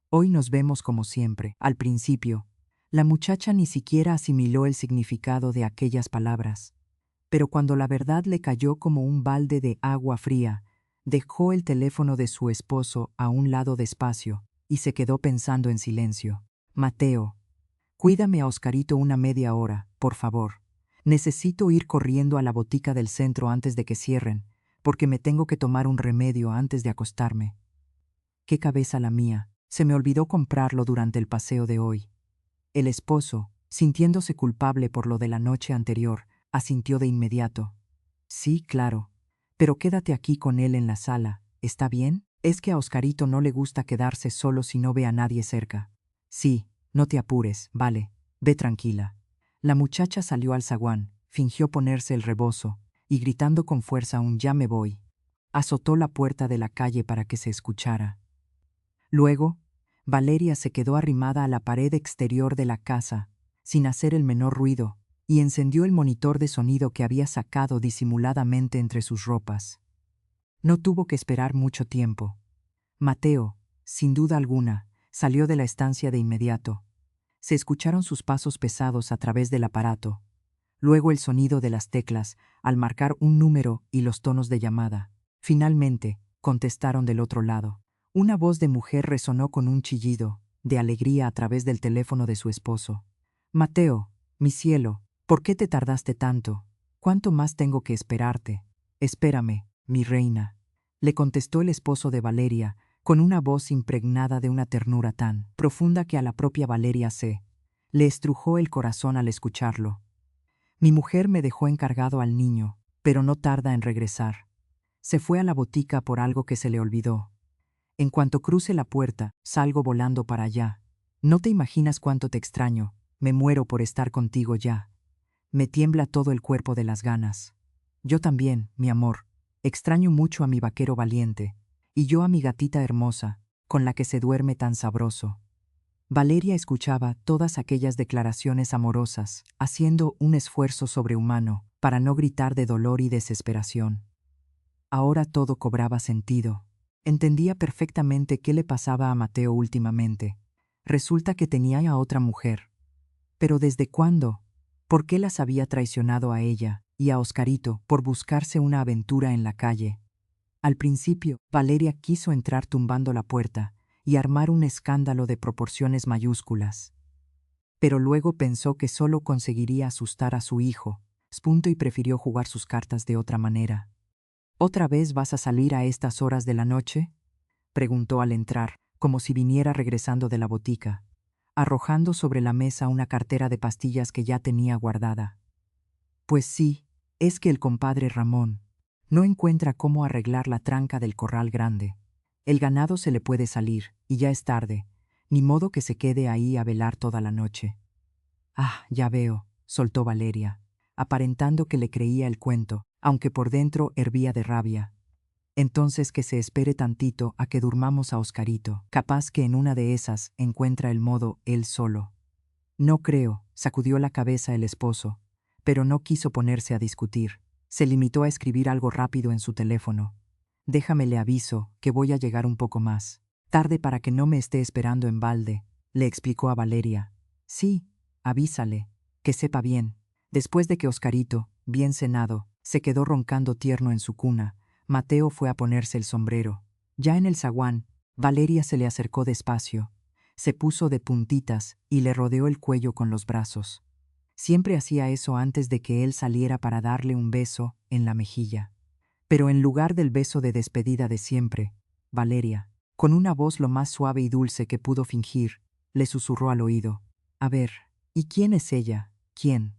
Hoy nos vemos como siempre. Al principio, la muchacha ni siquiera asimiló el significado de aquellas palabras. Pero cuando la verdad le cayó como un balde de agua fría, dejó el teléfono de su esposo a un lado despacio y se quedó pensando en silencio. Mateo, cuídame a Oscarito una media hora, por favor. Necesito ir corriendo a la botica del centro antes de que cierren, porque me tengo que tomar un remedio antes de acostarme. Qué cabeza la mía. Se me olvidó comprarlo durante el paseo de hoy. El esposo, sintiéndose culpable por lo de la noche anterior, asintió de inmediato. Sí, claro. Pero quédate aquí con él en la sala, ¿está bien? Es que a Oscarito no le gusta quedarse solo si no ve a nadie cerca. Sí, no te apures, vale. Ve tranquila. La muchacha salió al zaguán, fingió ponerse el rebozo, y gritando con fuerza un «ya me voy», azotó la puerta de la calle para que se escuchara. Luego, Valeria se quedó arrimada a la pared exterior de la casa, sin hacer el menor ruido, y encendió el monitor de sonido que había sacado disimuladamente entre sus ropas. No tuvo que esperar mucho tiempo. Mateo, sin duda alguna, salió de la estancia de inmediato. Se escucharon sus pasos pesados a través del aparato, luego el sonido de las teclas al marcar un número y los tonos de llamada. Finalmente, contestaron del otro lado. Una voz de mujer resonó con un chillido de alegría a través del teléfono de su esposo. Mateo, mi cielo, ¿por qué te tardaste tanto? ¿Cuánto más tengo que esperarte? Espérame, mi reina, le contestó el esposo de Valeria, con una voz impregnada de una ternura tan profunda que a la propia Valeria le estrujó el corazón al escucharlo. Mi mujer me dejó encargado al niño, pero no tarda en regresar. Se fue a la botica por algo que se le olvidó. En cuanto cruce la puerta, salgo volando para allá. No te imaginas cuánto te extraño, me muero por estar contigo ya. Me tiembla todo el cuerpo de las ganas. Yo también, mi amor, extraño mucho a mi vaquero valiente, y yo a mi gatita hermosa, con la que se duerme tan sabroso. Valeria escuchaba todas aquellas declaraciones amorosas, haciendo un esfuerzo sobrehumano para no gritar de dolor y desesperación. Ahora todo cobraba sentido. Entendía perfectamente qué le pasaba a Mateo últimamente. Resulta que tenía a otra mujer. ¿Pero desde cuándo? ¿Por qué las había traicionado a ella y a Oscarito por buscarse una aventura en la calle? Al principio, Valeria quiso entrar tumbando la puerta y armar un escándalo de proporciones mayúsculas. Pero luego pensó que solo conseguiría asustar a su hijo, y prefirió jugar sus cartas de otra manera. ¿Otra vez vas a salir a estas horas de la noche?, preguntó al entrar, como si viniera regresando de la botica, arrojando sobre la mesa una cartera de pastillas que ya tenía guardada. Pues sí, es que el compadre Ramón no encuentra cómo arreglar la tranca del corral grande. El ganado se le puede salir, y ya es tarde, ni modo que se quede ahí a velar toda la noche. Ah, ya veo, soltó Valeria, aparentando que le creía el cuento, aunque por dentro hervía de rabia. Entonces que se espere tantito a que durmamos a Oscarito, capaz que en una de esas encuentra el modo él solo. No creo, sacudió la cabeza el esposo, pero no quiso ponerse a discutir. Se limitó a escribir algo rápido en su teléfono. Déjame le aviso que voy a llegar un poco más tarde para que no me esté esperando en balde, le explicó a Valeria. Sí, avísale, que sepa bien. Después de que Oscarito, bien cenado, se quedó roncando tierno en su cuna, Mateo fue a ponerse el sombrero. Ya en el zaguán, Valeria se le acercó despacio, se puso de puntitas y le rodeó el cuello con los brazos. Siempre hacía eso antes de que él saliera para darle un beso en la mejilla. Pero en lugar del beso de despedida de siempre, Valeria, con una voz lo más suave y dulce que pudo fingir, le susurró al oído: «A ver, ¿y quién es ella? ¿Quién?».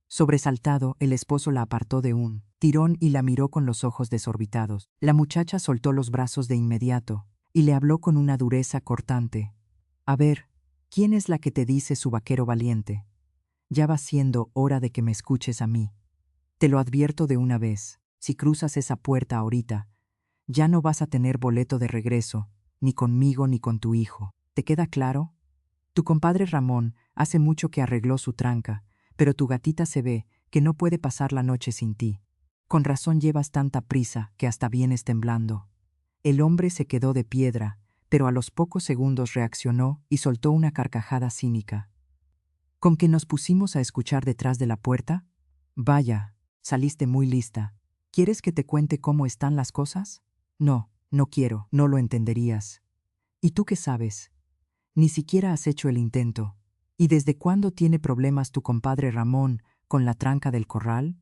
Sobresaltado, el esposo la apartó de un tirón y la miró con los ojos desorbitados. La muchacha soltó los brazos de inmediato y le habló con una dureza cortante: «A ver, ¿quién es la que te dice su vaquero valiente? Ya va siendo hora de que me escuches a mí. Te lo advierto de una vez, si cruzas esa puerta ahorita, ya no vas a tener boleto de regreso, ni conmigo ni con tu hijo. ¿Te queda claro? Tu compadre Ramón hace mucho que arregló su tranca, pero tu gatita se ve que no puede pasar la noche sin ti. Con razón llevas tanta prisa que hasta vienes temblando». El hombre se quedó de piedra, pero a los pocos segundos reaccionó y soltó una carcajada cínica. «¿Con que nos pusimos a escuchar detrás de la puerta? Vaya, saliste muy lista. ¿Quieres que te cuente cómo están las cosas? No, no quiero, no lo entenderías. ¿Y tú qué sabes? Ni siquiera has hecho el intento. ¿Y desde cuándo tiene problemas tu compadre Ramón con la tranca del corral?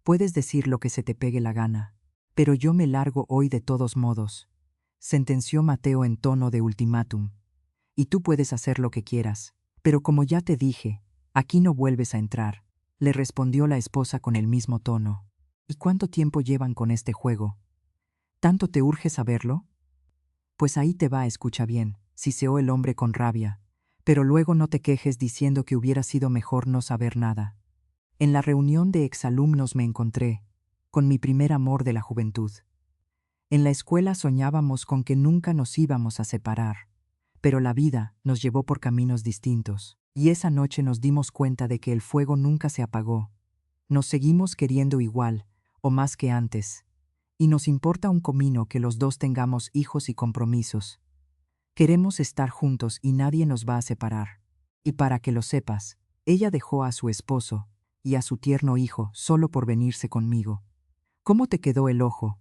Puedes decir lo que se te pegue la gana, pero yo me largo hoy de todos modos», sentenció Mateo en tono de ultimátum. «Y tú puedes hacer lo que quieras, pero como ya te dije, aquí no vuelves a entrar», le respondió la esposa con el mismo tono. «¿Y cuánto tiempo llevan con este juego? ¿Tanto te urge saberlo? Pues ahí te va, escucha bien», siseó el hombre con rabia, «pero luego no te quejes diciendo que hubiera sido mejor no saber nada. En la reunión de exalumnos me encontré con mi primer amor de la juventud. En la escuela soñábamos con que nunca nos íbamos a separar, pero la vida nos llevó por caminos distintos, y esa noche nos dimos cuenta de que el fuego nunca se apagó. Nos seguimos queriendo igual, o más que antes, y nos importa un comino que los dos tengamos hijos y compromisos. Queremos estar juntos y nadie nos va a separar. Y para que lo sepas, ella dejó a su esposo y a su tierno hijo solo por venirse conmigo. ¿Cómo te quedó el ojo?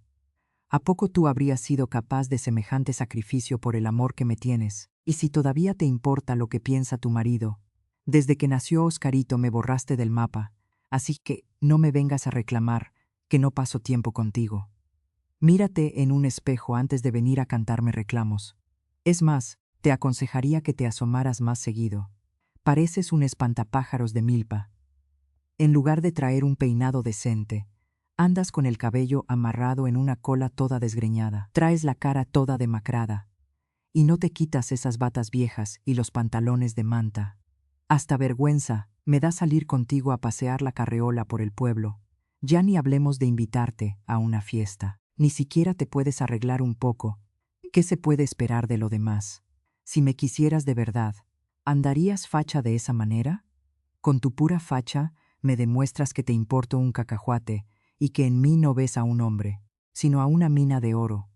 ¿A poco tú habrías sido capaz de semejante sacrificio por el amor que me tienes? Y si todavía te importa lo que piensa tu marido, desde que nació Oscarito me borraste del mapa, así que no me vengas a reclamar que no paso tiempo contigo. Mírate en un espejo antes de venir a cantarme reclamos. Es más, te aconsejaría que te asomaras más seguido. Pareces un espantapájaros de milpa. En lugar de traer un peinado decente, andas con el cabello amarrado en una cola toda desgreñada. Traes la cara toda demacrada. Y no te quitas esas batas viejas y los pantalones de manta. Hasta vergüenza me da salir contigo a pasear la carreola por el pueblo. Ya ni hablemos de invitarte a una fiesta. Ni siquiera te puedes arreglar un poco. ¿Qué se puede esperar de lo demás? Si me quisieras de verdad, ¿andarías facha de esa manera? Con tu pura facha me demuestras que te importo un cacahuate y que en mí no ves a un hombre, sino a una mina de oro.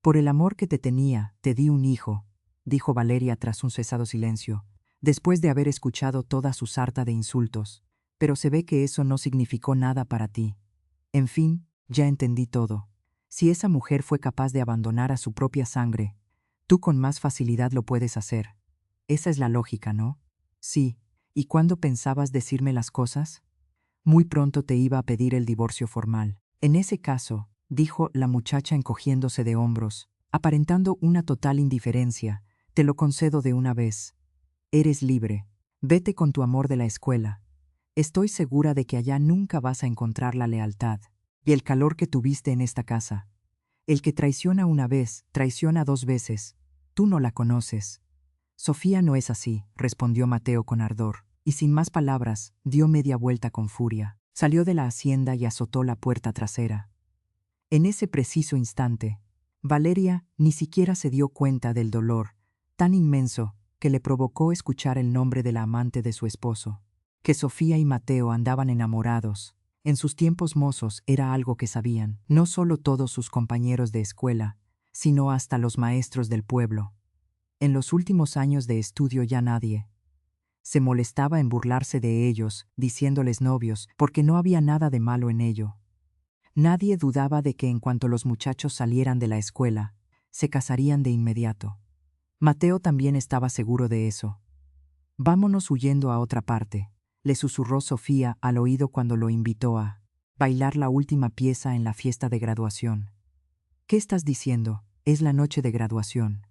Por el amor que te tenía, te di un hijo, dijo Valeria tras un cesado silencio, después de haber escuchado toda su sarta de insultos, pero se ve que eso no significó nada para ti. En fin, ya entendí todo. Si esa mujer fue capaz de abandonar a su propia sangre, tú con más facilidad lo puedes hacer. Esa es la lógica, ¿no? Sí. ¿Y cuándo pensabas decirme las cosas? Muy pronto te iba a pedir el divorcio formal. En ese caso, dijo la muchacha encogiéndose de hombros, aparentando una total indiferencia, te lo concedo de una vez. Eres libre. Vete con tu amor de la escuela. Estoy segura de que allá nunca vas a encontrar la lealtad y el calor que tuviste en esta casa. El que traiciona una vez, traiciona dos veces. Tú no la conoces. Sofía no es así, respondió Mateo con ardor, y sin más palabras, dio media vuelta con furia. Salió de la hacienda y azotó la puerta trasera. En ese preciso instante, Valeria ni siquiera se dio cuenta del dolor tan inmenso que le provocó escuchar el nombre de la amante de su esposo. Que Sofía y Mateo andaban enamorados en sus tiempos mozos era algo que sabían, no solo todos sus compañeros de escuela, sino hasta los maestros del pueblo. En los últimos años de estudio ya nadie se molestaba en burlarse de ellos, diciéndoles novios, porque no había nada de malo en ello. Nadie dudaba de que en cuanto los muchachos salieran de la escuela, se casarían de inmediato. Mateo también estaba seguro de eso. Vámonos huyendo a otra parte, le susurró Sofía al oído cuando lo invitó a bailar la última pieza en la fiesta de graduación. ¿Qué estás diciendo? Es la noche de graduación.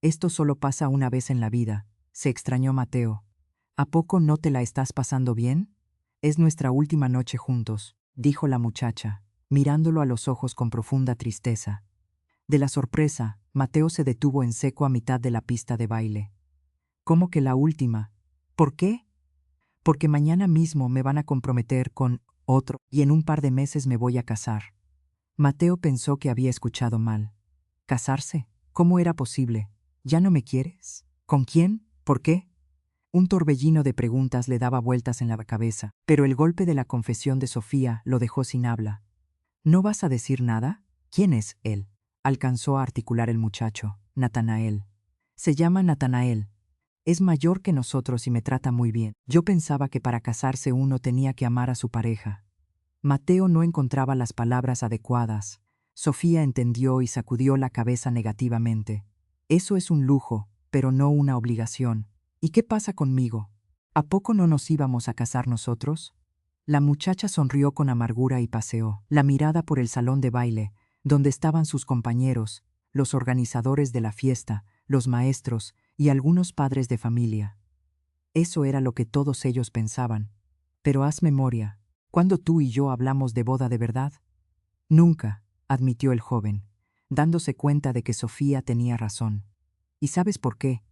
Esto solo pasa una vez en la vida, se extrañó Mateo. ¿A poco no te la estás pasando bien? Es nuestra última noche juntos, dijo la muchacha, mirándolo a los ojos con profunda tristeza. De la sorpresa, Mateo se detuvo en seco a mitad de la pista de baile. ¿Cómo que la última? ¿Por qué? Porque mañana mismo me van a comprometer con otro y en un par de meses me voy a casar. Mateo pensó que había escuchado mal. ¿Casarse? ¿Cómo era posible? ¿Ya no me quieres? ¿Con quién? ¿Por qué? Un torbellino de preguntas le daba vueltas en la cabeza, pero el golpe de la confesión de Sofía lo dejó sin habla. ¿No vas a decir nada? ¿Quién es él? Alcanzó a articular el muchacho. Natanael. Se llama Natanael. Es mayor que nosotros y me trata muy bien. Yo pensaba que para casarse uno tenía que amar a su pareja. Mateo no encontraba las palabras adecuadas. Sofía entendió y sacudió la cabeza negativamente. Eso es un lujo, pero no una obligación. ¿Y qué pasa conmigo? ¿A poco no nos íbamos a casar nosotros? La muchacha sonrió con amargura y paseó la mirada por el salón de baile, donde estaban sus compañeros, los organizadores de la fiesta, los maestros y algunos padres de familia. Eso era lo que todos ellos pensaban. Pero haz memoria, ¿cuándo tú y yo hablamos de boda de verdad? Nunca, admitió el joven, dándose cuenta de que Sofía tenía razón. ¿Y sabes por qué?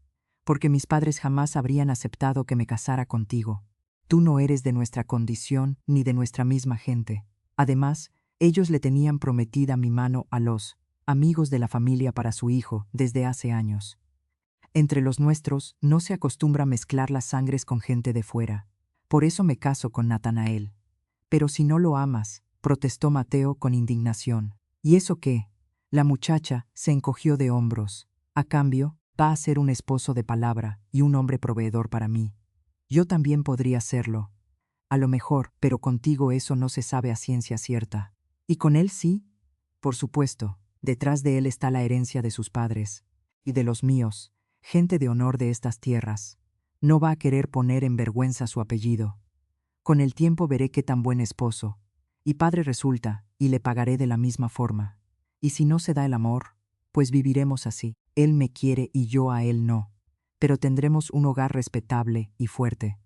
Porque mis padres jamás habrían aceptado que me casara contigo. Tú no eres de nuestra condición ni de nuestra misma gente. Además, ellos le tenían prometida mi mano a los amigos de la familia para su hijo desde hace años. Entre los nuestros no se acostumbra mezclar las sangres con gente de fuera. Por eso me caso con Natanael. Pero si no lo amas, protestó Mateo con indignación. ¿Y eso qué? La muchacha se encogió de hombros. A cambio, va a ser un esposo de palabra y un hombre proveedor para mí. Yo también podría serlo. A lo mejor, pero contigo eso no se sabe a ciencia cierta. ¿Y con él sí? Por supuesto, detrás de él está la herencia de sus padres. Y de los míos, gente de honor de estas tierras. No va a querer poner en vergüenza su apellido. Con el tiempo veré qué tan buen esposo y padre resulta, y le pagaré de la misma forma. Y si no se da el amor, pues viviremos así. Él me quiere y yo a él no. Pero tendremos un hogar respetable y fuerte.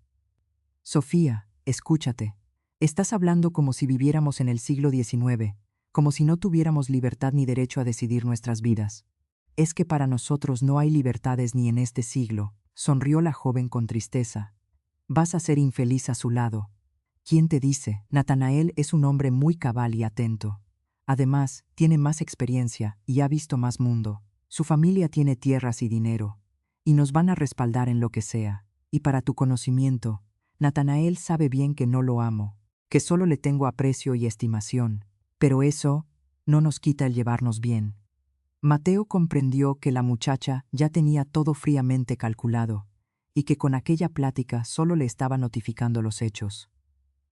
Sofía, escúchate. Estás hablando como si viviéramos en el siglo XIX, como si no tuviéramos libertad ni derecho a decidir nuestras vidas. Es que para nosotros no hay libertades ni en este siglo, sonrió la joven con tristeza. Vas a ser infeliz a su lado. ¿Quién te dice? Natanael es un hombre muy cabal y atento. Además, tiene más experiencia y ha visto más mundo. Su familia tiene tierras y dinero, y nos van a respaldar en lo que sea. Y para tu conocimiento, Natanael sabe bien que no lo amo, que solo le tengo aprecio y estimación, pero eso no nos quita el llevarnos bien. Mateo comprendió que la muchacha ya tenía todo fríamente calculado, y que con aquella plática solo le estaba notificando los hechos.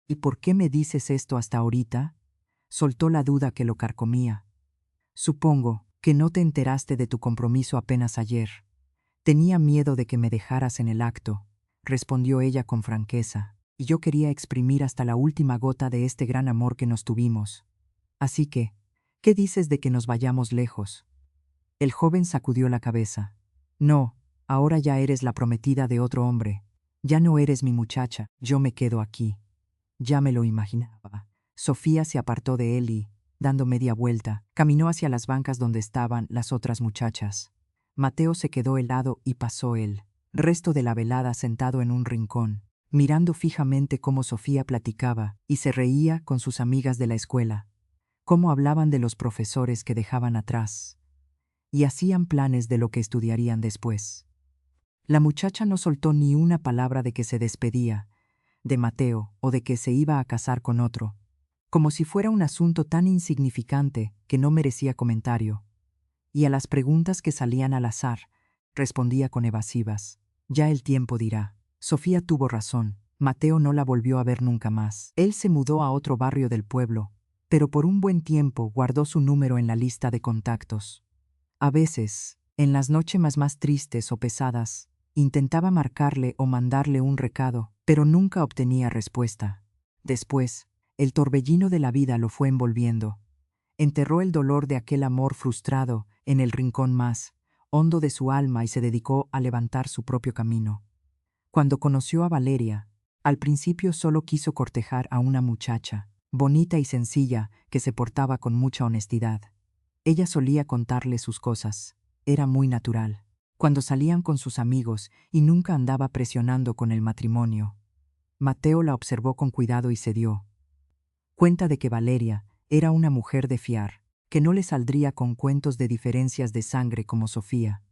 ¿Y por qué me dices esto hasta ahorita? Soltó la duda que lo carcomía. Supongo que no te enteraste de tu compromiso apenas ayer. Tenía miedo de que me dejaras en el acto, respondió ella con franqueza, y yo quería exprimir hasta la última gota de este gran amor que nos tuvimos. Así que, ¿qué dices de que nos vayamos lejos? El joven sacudió la cabeza. No, ahora ya eres la prometida de otro hombre. Ya no eres mi muchacha, yo me quedo aquí. Ya me lo imaginaba. Sofía se apartó de él y, dando media vuelta, caminó hacia las bancas donde estaban las otras muchachas. Mateo se quedó helado y pasó el resto de la velada sentado en un rincón, mirando fijamente cómo Sofía platicaba y se reía con sus amigas de la escuela, cómo hablaban de los profesores que dejaban atrás, y hacían planes de lo que estudiarían después. La muchacha no soltó ni una palabra de que se despedía de Mateo o de que se iba a casar con otro, como si fuera un asunto tan insignificante que no merecía comentario. Y a las preguntas que salían al azar, respondía con evasivas. Ya el tiempo dirá. Sofía tuvo razón. Mateo no la volvió a ver nunca más. Él se mudó a otro barrio del pueblo, pero por un buen tiempo guardó su número en la lista de contactos. A veces, en las noches más tristes o pesadas, intentaba marcarle o mandarle un recado, pero nunca obtenía respuesta. Después, el torbellino de la vida lo fue envolviendo. Enterró el dolor de aquel amor frustrado en el rincón más hondo de su alma y se dedicó a levantar su propio camino. Cuando conoció a Valeria, al principio solo quiso cortejar a una muchacha, bonita y sencilla, que se portaba con mucha honestidad. Ella solía contarle sus cosas. Era muy natural. Cuando salían con sus amigos y nunca andaba presionando con el matrimonio. Mateo la observó con cuidado y se dio cuenta de que Valeria era una mujer de fiar, que no le saldría con cuentos de diferencias de sangre como Sofía,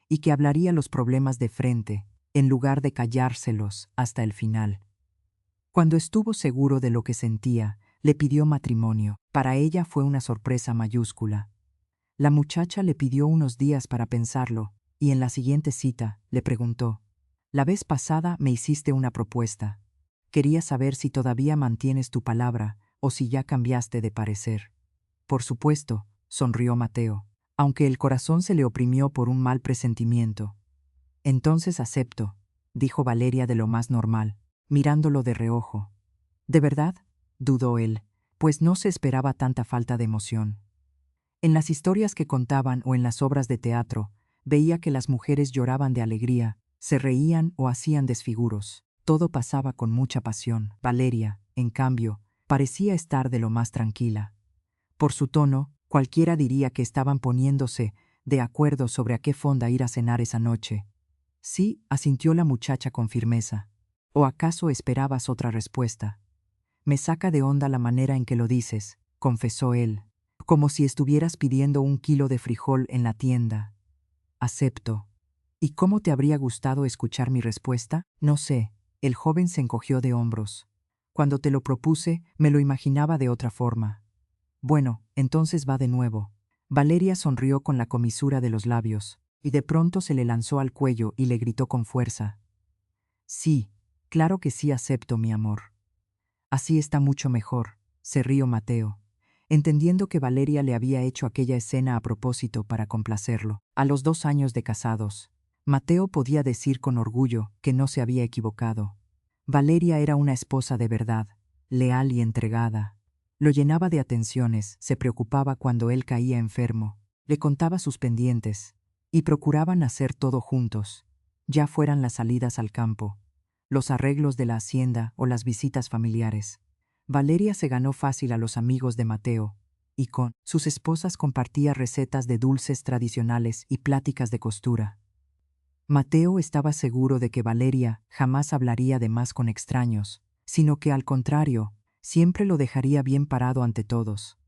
y que hablaría los problemas de frente, en lugar de callárselos hasta el final. Cuando estuvo seguro de lo que sentía, le pidió matrimonio. Para ella fue una sorpresa mayúscula. La muchacha le pidió unos días para pensarlo, y en la siguiente cita le preguntó: «La vez pasada me hiciste una propuesta. Quería saber si todavía mantienes tu palabra o si ya cambiaste de parecer». «Por supuesto», sonrió Mateo, aunque el corazón se le oprimió por un mal presentimiento. «Entonces acepto», dijo Valeria de lo más normal, mirándolo de reojo. «¿De verdad?», dudó él, pues no se esperaba tanta falta de emoción. En las historias que contaban o en las obras de teatro, veía que las mujeres lloraban de alegría, se reían o hacían desfiguros. Todo pasaba con mucha pasión. Valeria, en cambio, parecía estar de lo más tranquila. Por su tono, cualquiera diría que estaban poniéndose de acuerdo sobre a qué fonda ir a cenar esa noche. «Sí», asintió la muchacha con firmeza. «¿O acaso esperabas otra respuesta?» «Me saca de onda la manera en que lo dices», confesó él, «como si estuvieras pidiendo 1 kilo de frijol en la tienda». «Acepto». «¿Y cómo te habría gustado escuchar mi respuesta?» «No sé». El joven se encogió de hombros. «Cuando te lo propuse, me lo imaginaba de otra forma». «Bueno, entonces va de nuevo». Valeria sonrió con la comisura de los labios, y de pronto se le lanzó al cuello y le gritó con fuerza: «Sí, claro que sí, acepto, mi amor». «Así está mucho mejor», se rió Mateo, entendiendo que Valeria le había hecho aquella escena a propósito para complacerlo. A los 2 años de casados, Mateo podía decir con orgullo que no se había equivocado. Valeria era una esposa de verdad, leal y entregada. Lo llenaba de atenciones, se preocupaba cuando él caía enfermo, le contaba sus pendientes, y procuraban hacer todo juntos, ya fueran las salidas al campo, los arreglos de la hacienda o las visitas familiares. Valeria se ganó fácil a los amigos de Mateo, y con sus esposas compartía recetas de dulces tradicionales y pláticas de costura. Mateo estaba seguro de que Valeria jamás hablaría de más con extraños, sino que al contrario, siempre lo dejaría bien parado ante todos.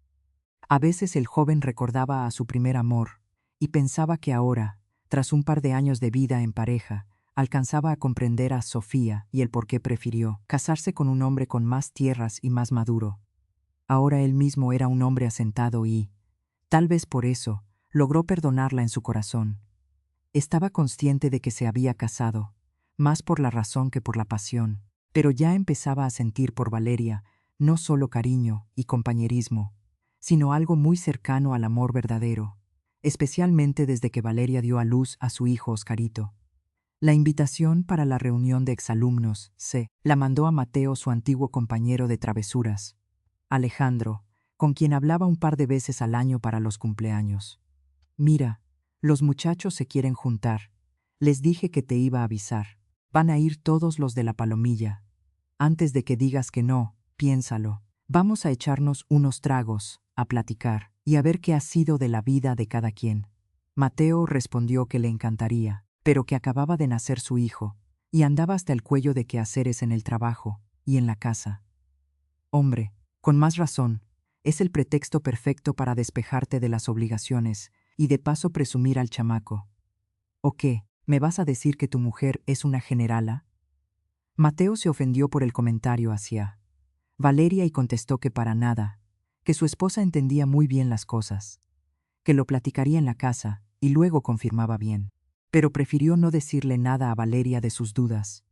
A veces el joven recordaba a su primer amor, y pensaba que ahora, tras un par de años de vida en pareja, alcanzaba a comprender a Sofía y el por qué prefirió casarse con un hombre con más tierras y más maduro. Ahora él mismo era un hombre asentado y, tal vez por eso, logró perdonarla en su corazón. Estaba consciente de que se había casado, más por la razón que por la pasión, pero ya empezaba a sentir por Valeria no solo cariño y compañerismo, sino algo muy cercano al amor verdadero, especialmente desde que Valeria dio a luz a su hijo Oscarito. La invitación para la reunión de exalumnos la mandó a Mateo, su antiguo compañero de travesuras, Alejandro, con quien hablaba un par de veces al año para los cumpleaños. «Mira, los muchachos se quieren juntar. Les dije que te iba a avisar. Van a ir todos los de la Palomilla. Antes de que digas que no, piénsalo. Vamos a echarnos unos tragos, a platicar, y a ver qué ha sido de la vida de cada quien». Mateo respondió que le encantaría, pero que acababa de nacer su hijo, y andaba hasta el cuello de quehaceres en el trabajo y en la casa. «Hombre, con más razón, es el pretexto perfecto para despejarte de las obligaciones y de paso presumir al chamaco». «¿O qué? ¿Me vas a decir que tu mujer es una generala?» Mateo se ofendió por el comentario hacia Valeria y contestó que para nada, que su esposa entendía muy bien las cosas, que lo platicaría en la casa y luego confirmaba bien. Pero prefirió no decirle nada a Valeria de sus dudas.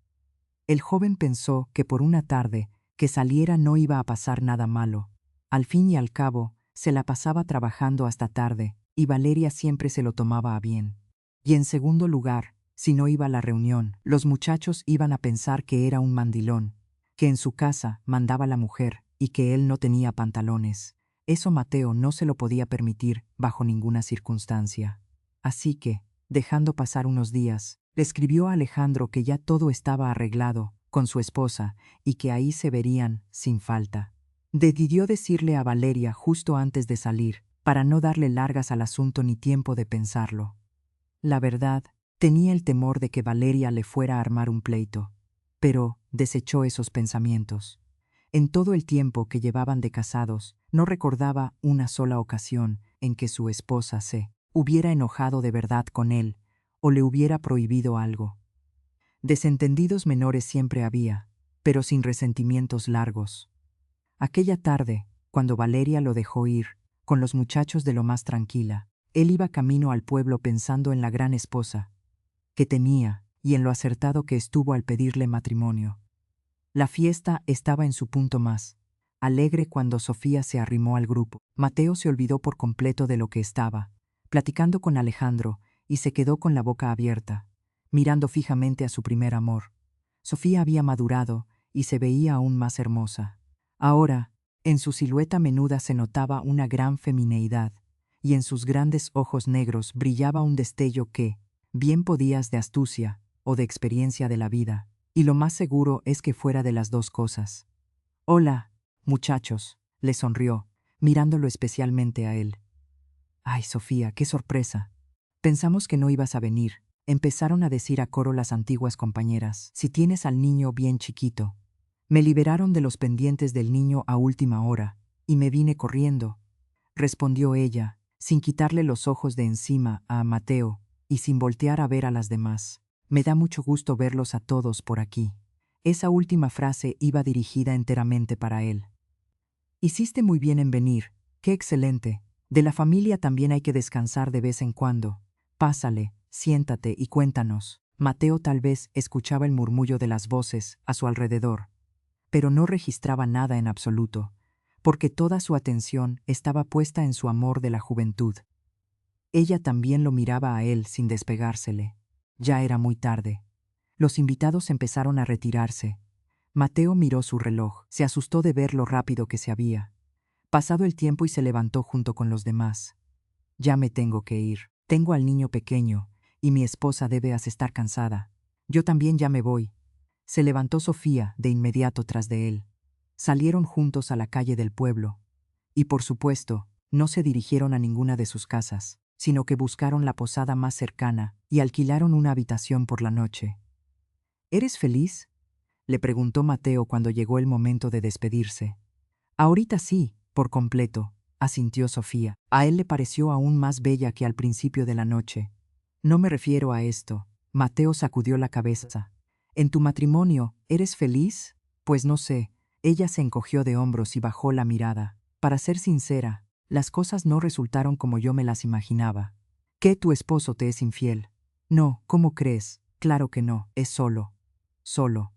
El joven pensó que por una tarde que saliera no iba a pasar nada malo, Al fin y al cabo, se la pasaba trabajando hasta tarde, y Valeria siempre se lo tomaba a bien. Y en segundo lugar, si no iba a la reunión, los muchachos iban a pensar que era un mandilón, que en su casa mandaba la mujer y que él no tenía pantalones. Eso Mateo no se lo podía permitir bajo ninguna circunstancia. Así que, dejando pasar unos días, le escribió a Alejandro que ya todo estaba arreglado con su esposa y que ahí se verían sin falta. Decidió decirle a Valeria justo antes de salir, para no darle largas al asunto ni tiempo de pensarlo. La verdad, tenía el temor de que Valeria le fuera a armar un pleito, pero desechó esos pensamientos. En todo el tiempo que llevaban de casados, no recordaba una sola ocasión en que su esposa se hubiera enojado de verdad con él o le hubiera prohibido algo. Desentendidos menores siempre había, pero sin resentimientos largos. Aquella tarde, cuando Valeria lo dejó ir, con los muchachos de lo más tranquila, él iba camino al pueblo pensando en la gran esposa que tenía y en lo acertado que estuvo al pedirle matrimonio. La fiesta estaba en su punto más alegre cuando Sofía se arrimó al grupo. Mateo se olvidó por completo de lo que estaba platicando con Alejandro y se quedó con la boca abierta, mirando fijamente a su primer amor. Sofía había madurado y se veía aún más hermosa. Ahora, en su silueta menuda se notaba una gran femineidad, y en sus grandes ojos negros brillaba un destello que, bien podías de astucia o de experiencia de la vida, y lo más seguro es que fuera de las dos cosas. «Hola, muchachos», le sonrió, mirándolo especialmente a él. «Ay, Sofía, qué sorpresa. Pensamos que no ibas a venir», empezaron a decir a coro las antiguas compañeras. «Si tienes al niño bien chiquito». «Me liberaron de los pendientes del niño a última hora, y me vine corriendo», respondió ella, sin quitarle los ojos de encima a Mateo y sin voltear a ver a las demás. «Me da mucho gusto verlos a todos por aquí». Esa última frase iba dirigida enteramente para él. «Hiciste muy bien en venir, qué excelente. De la familia también hay que descansar de vez en cuando. Pásale, siéntate y cuéntanos». Mateo tal vez escuchaba el murmullo de las voces a su alrededor, pero no registraba nada en absoluto, porque toda su atención estaba puesta en su amor de la juventud. Ella también lo miraba a él sin despegársele. Ya era muy tarde. Los invitados empezaron a retirarse. Mateo miró su reloj, se asustó de ver lo rápido que se había pasado el tiempo y se levantó junto con los demás. «Ya me tengo que ir. Tengo al niño pequeño, y mi esposa debe estar cansada. Yo también ya me voy». Se levantó Sofía de inmediato tras de él. Salieron juntos a la calle del pueblo. Y por supuesto, no se dirigieron a ninguna de sus casas, sino que buscaron la posada más cercana y alquilaron una habitación por la noche. «¿Eres feliz?», le preguntó Mateo cuando llegó el momento de despedirse. «Ahorita sí, por completo», asintió Sofía. A él le pareció aún más bella que al principio de la noche. «No me refiero a esto». Mateo sacudió la cabeza. «¿En tu matrimonio eres feliz?». «Pues no sé». Ella se encogió de hombros y bajó la mirada. «Para ser sincera, las cosas no resultaron como yo me las imaginaba». «¿Qué, tu esposo te es infiel?». «No, ¿cómo crees? Claro que no, es solo». «Solo».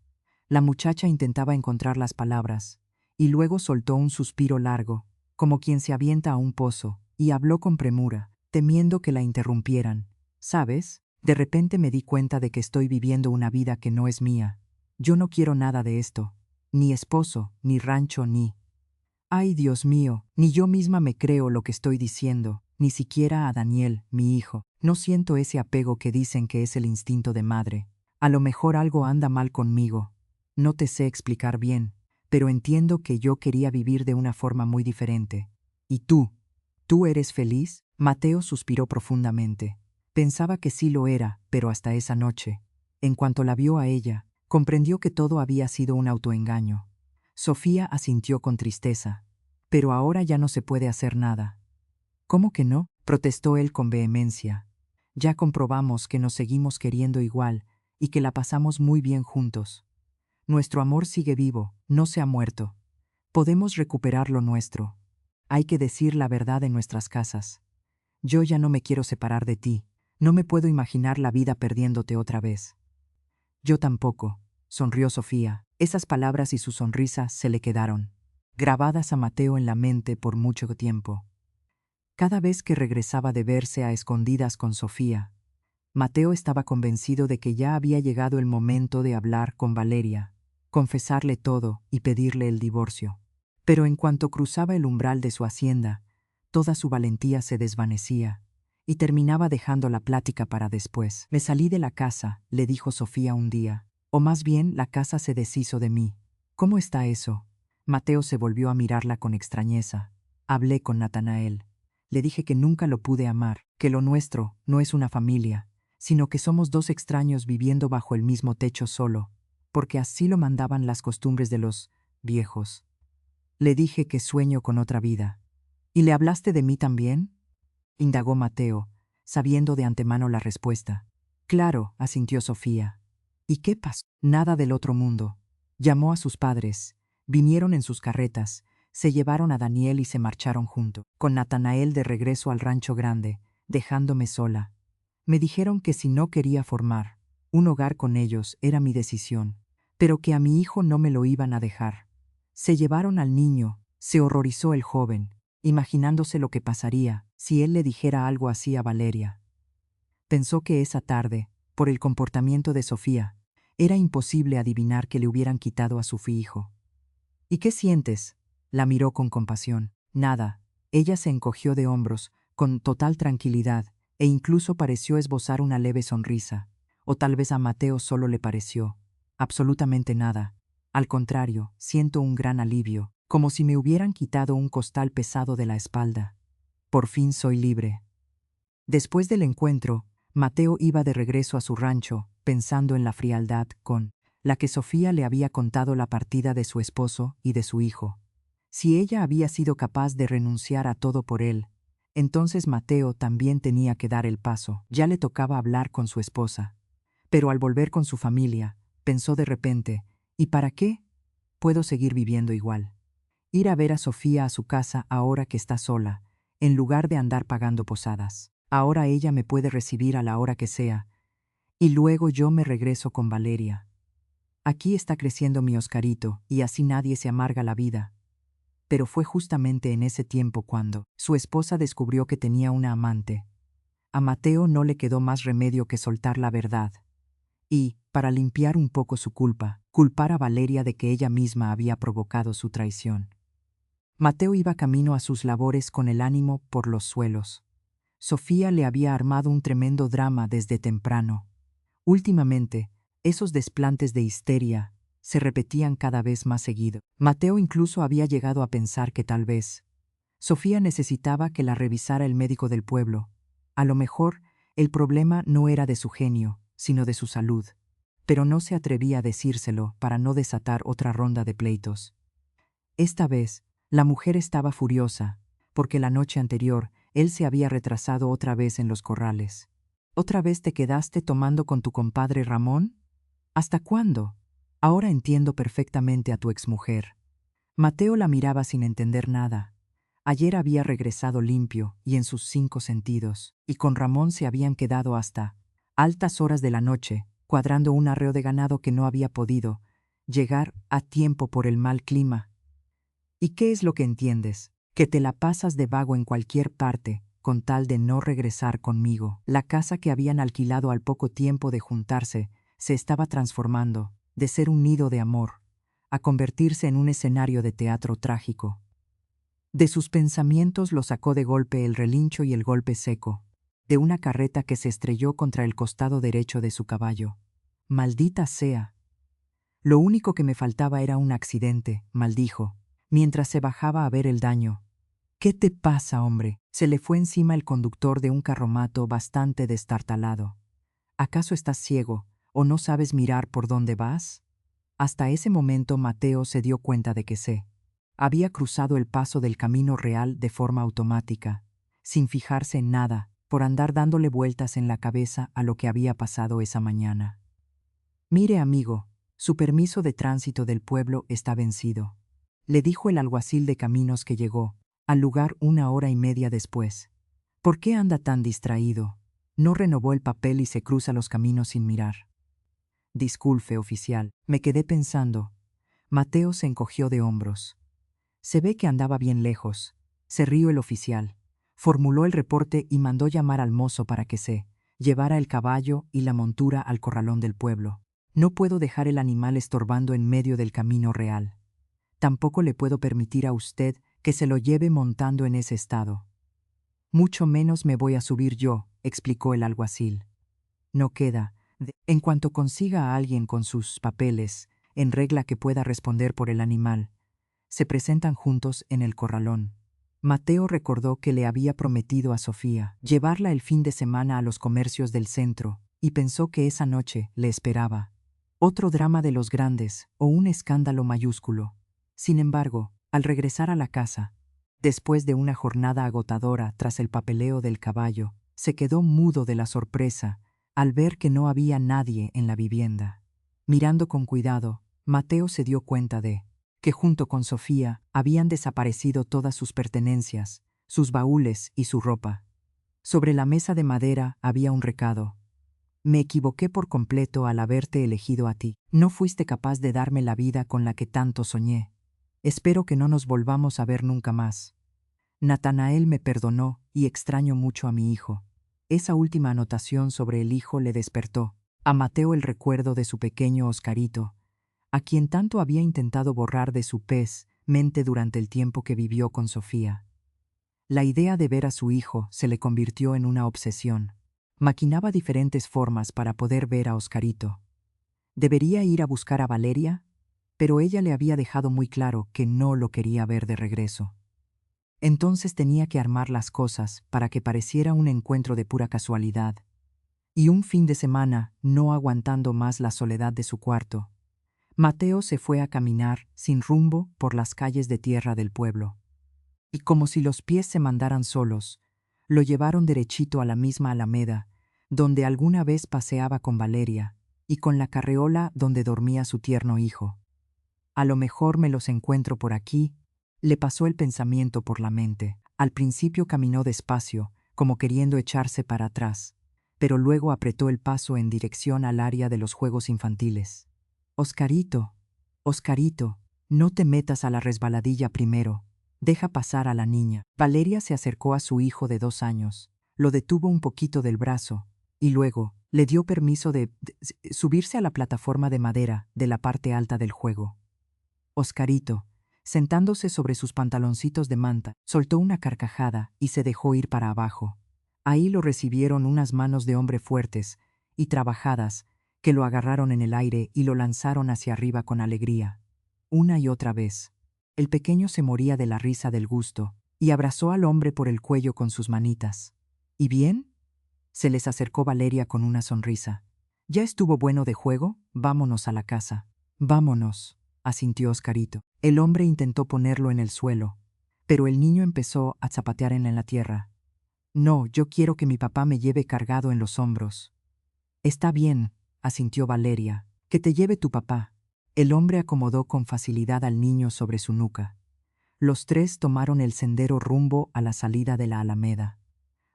La muchacha intentaba encontrar las palabras, y luego soltó un suspiro largo, como quien se avienta a un pozo, y habló con premura, temiendo que la interrumpieran. «¿Sabes? De repente me di cuenta de que estoy viviendo una vida que no es mía. Yo no quiero nada de esto. Ni esposo, ni rancho, ni... Ay, Dios mío, ni yo misma me creo lo que estoy diciendo, ni siquiera a Daniel, mi hijo. No siento ese apego que dicen que es el instinto de madre. A lo mejor algo anda mal conmigo. No te sé explicar bien, pero entiendo que yo quería vivir de una forma muy diferente. ¿Y tú? ¿Tú eres feliz?». Mateo suspiró profundamente. Pensaba que sí lo era, pero hasta esa noche. En cuanto la vio a ella, comprendió que todo había sido un autoengaño. Sofía asintió con tristeza. «Pero ahora ya no se puede hacer nada». «¿Cómo que no?», protestó él con vehemencia. «Ya comprobamos que nos seguimos queriendo igual y que la pasamos muy bien juntos. Nuestro amor sigue vivo, no se ha muerto. Podemos recuperar lo nuestro. Hay que decir la verdad en nuestras casas. Yo ya no me quiero separar de ti. No me puedo imaginar la vida perdiéndote otra vez». «Yo tampoco», sonrió Sofía. Esas palabras y su sonrisa se le quedaron. grabadas a Mateo en la mente por mucho tiempo. Cada vez que regresaba de verse a escondidas con Sofía, Mateo estaba convencido de que ya había llegado el momento de hablar con Valeria, confesarle todo y pedirle el divorcio. Pero en cuanto cruzaba el umbral de su hacienda, toda su valentía se desvanecía y terminaba dejando la plática para después. Me salí de la casa, le dijo Sofía un día, o más bien la casa se deshizo de mí. ¿Cómo está eso? Mateo se volvió a mirarla con extrañeza. Hablé con Natanael. Le dije que nunca lo pude amar, que lo nuestro no es una familia, sino que somos dos extraños viviendo bajo el mismo techo solo, porque así lo mandaban las costumbres de los viejos. Le dije que sueño con otra vida. ¿Y le hablaste de mí también? Indagó Mateo, sabiendo de antemano la respuesta. Claro, asintió Sofía. ¿Y qué pasó? Nada del otro mundo. Llamó a sus padres, vinieron en sus carretas, se llevaron a Daniel y se marcharon junto, con Natanael de regreso al rancho grande, dejándome sola. Me dijeron que si no quería formar un hogar con ellos era mi decisión, pero que a mi hijo no me lo iban a dejar. Se llevaron al niño, se horrorizó el joven, imaginándose lo que pasaría si él le dijera algo así a Valeria. Pensó que esa tarde, por el comportamiento de Sofía, era imposible adivinar que le hubieran quitado a su hijo. ¿Y qué sientes? La miró con compasión. Nada. Ella se encogió de hombros, con total tranquilidad, e incluso pareció esbozar una leve sonrisa. O tal vez a Mateo solo le pareció. Absolutamente nada. Al contrario, siento un gran alivio, como si me hubieran quitado un costal pesado de la espalda. Por fin soy libre. Después del encuentro, Mateo iba de regreso a su rancho, pensando en la frialdad con la que Sofía le había contado la partida de su esposo y de su hijo. Si ella había sido capaz de renunciar a todo por él, entonces Mateo también tenía que dar el paso. Ya le tocaba hablar con su esposa. Pero al volver con su familia, pensó de repente, ¿y para qué? Puedo seguir viviendo igual. Ir a ver a Sofía a su casa ahora que está sola, en lugar de andar pagando posadas. Ahora ella me puede recibir a la hora que sea, y luego yo me regreso con Valeria. Aquí está creciendo mi Oscarito, y así nadie se amarga la vida. Pero fue justamente en ese tiempo cuando su esposa descubrió que tenía una amante. A Mateo no le quedó más remedio que soltar la verdad. Y, para limpiar un poco su culpa, culpar a Valeria de que ella misma había provocado su traición. Mateo iba camino a sus labores con el ánimo por los suelos. Sofía le había armado un tremendo drama desde temprano. Últimamente, esos desplantes de histeria se repetían cada vez más seguido. Mateo incluso había llegado a pensar que tal vez Sofía necesitaba que la revisara el médico del pueblo. A lo mejor, el problema no era de su genio, sino de su salud. Pero no se atrevía a decírselo para no desatar otra ronda de pleitos. Esta vez, la mujer estaba furiosa, porque la noche anterior él se había retrasado otra vez en los corrales. ¿Otra vez te quedaste tomando con tu compadre Ramón? ¿Hasta cuándo? Ahora entiendo perfectamente a tu exmujer. Mateo la miraba sin entender nada. Ayer había regresado limpio y en sus 5 sentidos, y con Ramón se habían quedado hasta altas horas de la noche, cuadrando un arreo de ganado que no había podido llegar a tiempo por el mal clima. ¿Y qué es lo que entiendes? Que te la pasas de vago en cualquier parte, con tal de no regresar conmigo. La casa que habían alquilado al poco tiempo de juntarse se estaba transformando, de ser un nido de amor, a convertirse en un escenario de teatro trágico. De sus pensamientos lo sacó de golpe el relincho y el golpe seco, de una carreta que se estrelló contra el costado derecho de su caballo. Maldita sea. Lo único que me faltaba era un accidente, maldijo, mientras se bajaba a ver el daño. ¿Qué te pasa, hombre? Se le fue encima el conductor de un carromato bastante destartalado. ¿Acaso estás ciego o no sabes mirar por dónde vas? Hasta ese momento Mateo se dio cuenta de que había cruzado el paso del camino real de forma automática, sin fijarse en nada, por andar dándole vueltas en la cabeza a lo que había pasado esa mañana. Mire, amigo, su permiso de tránsito del pueblo está vencido, le dijo el alguacil de caminos que llegó al lugar 1 hora y media después. ¿Por qué anda tan distraído? No renovó el papel y se cruza los caminos sin mirar. Disculpe, oficial, me quedé pensando. Mateo se encogió de hombros. Se ve que andaba bien lejos. Se rió el oficial. Formuló el reporte y mandó llamar al mozo para que se llevara el caballo y la montura al corralón del pueblo. No puedo dejar el animal estorbando en medio del camino real. Tampoco le puedo permitir a usted que se lo lleve montando en ese estado. Mucho menos me voy a subir yo, explicó el alguacil. No queda. En cuanto consiga a alguien con sus papeles, en regla que pueda responder por el animal, se presentan juntos en el corralón. Mateo recordó que le había prometido a Sofía llevarla el fin de semana a los comercios del centro, y pensó que esa noche le esperaba otro drama de los grandes o un escándalo mayúsculo. Sin embargo, al regresar a la casa, después de una jornada agotadora tras el papeleo del caballo, se quedó mudo de la sorpresa al ver que no había nadie en la vivienda. Mirando con cuidado, Mateo se dio cuenta de que junto con Sofía habían desaparecido todas sus pertenencias, sus baúles y su ropa. Sobre la mesa de madera había un recado. Me equivoqué por completo al haberte elegido a ti. No fuiste capaz de darme la vida con la que tanto soñé. Espero que no nos volvamos a ver nunca más. Natanael me perdonó y extraño mucho a mi hijo. Esa última anotación sobre el hijo le despertó a Mateo el recuerdo de su pequeño Oscarito, a quien tanto había intentado borrar de su mente durante el tiempo que vivió con Sofía. La idea de ver a su hijo se le convirtió en una obsesión. Maquinaba diferentes formas para poder ver a Oscarito. ¿Debería ir a buscar a Valeria? Pero ella le había dejado muy claro que no lo quería ver de regreso. Entonces tenía que armar las cosas para que pareciera un encuentro de pura casualidad. Y un fin de semana, no aguantando más la soledad de su cuarto, Mateo se fue a caminar, sin rumbo, por las calles de tierra del pueblo. Y como si los pies se mandaran solos, lo llevaron derechito a la misma alameda, donde alguna vez paseaba con Valeria, y con la carreola donde dormía su tierno hijo. A lo mejor me los encuentro por aquí, le pasó el pensamiento por la mente. Al principio caminó despacio, como queriendo echarse para atrás, pero luego apretó el paso en dirección al área de los juegos infantiles. Oscarito, Oscarito, no te metas a la resbaladilla primero. Deja pasar a la niña. Valeria se acercó a su hijo de 2 años, lo detuvo un poquito del brazo, y luego le dio permiso de subirse a la plataforma de madera de la parte alta del juego. Oscarito, sentándose sobre sus pantaloncitos de manta, soltó una carcajada y se dejó ir para abajo. Ahí lo recibieron unas manos de hombre fuertes y trabajadas que lo agarraron en el aire y lo lanzaron hacia arriba con alegría. Una y otra vez. El pequeño se moría de la risa del gusto y abrazó al hombre por el cuello con sus manitas. ¿Y bien? Se les acercó Valeria con una sonrisa. ¿Ya estuvo bueno de juego? Vámonos a la casa. Vámonos, asintió Oscarito. El hombre intentó ponerlo en el suelo, pero el niño empezó a zapatear en la tierra. No, yo quiero que mi papá me lleve cargado en los hombros. Está bien, asintió Valeria. Que te lleve tu papá. El hombre acomodó con facilidad al niño sobre su nuca. Los tres tomaron el sendero rumbo a la salida de la alameda.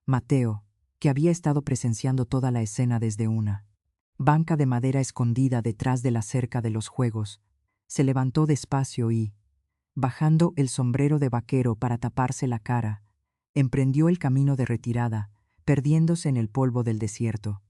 Mateo, que había estado presenciando toda la escena desde una banca de madera escondida detrás de la cerca de los juegos, se levantó despacio y, bajando el sombrero de vaquero para taparse la cara, emprendió el camino de retirada, perdiéndose en el polvo del desierto.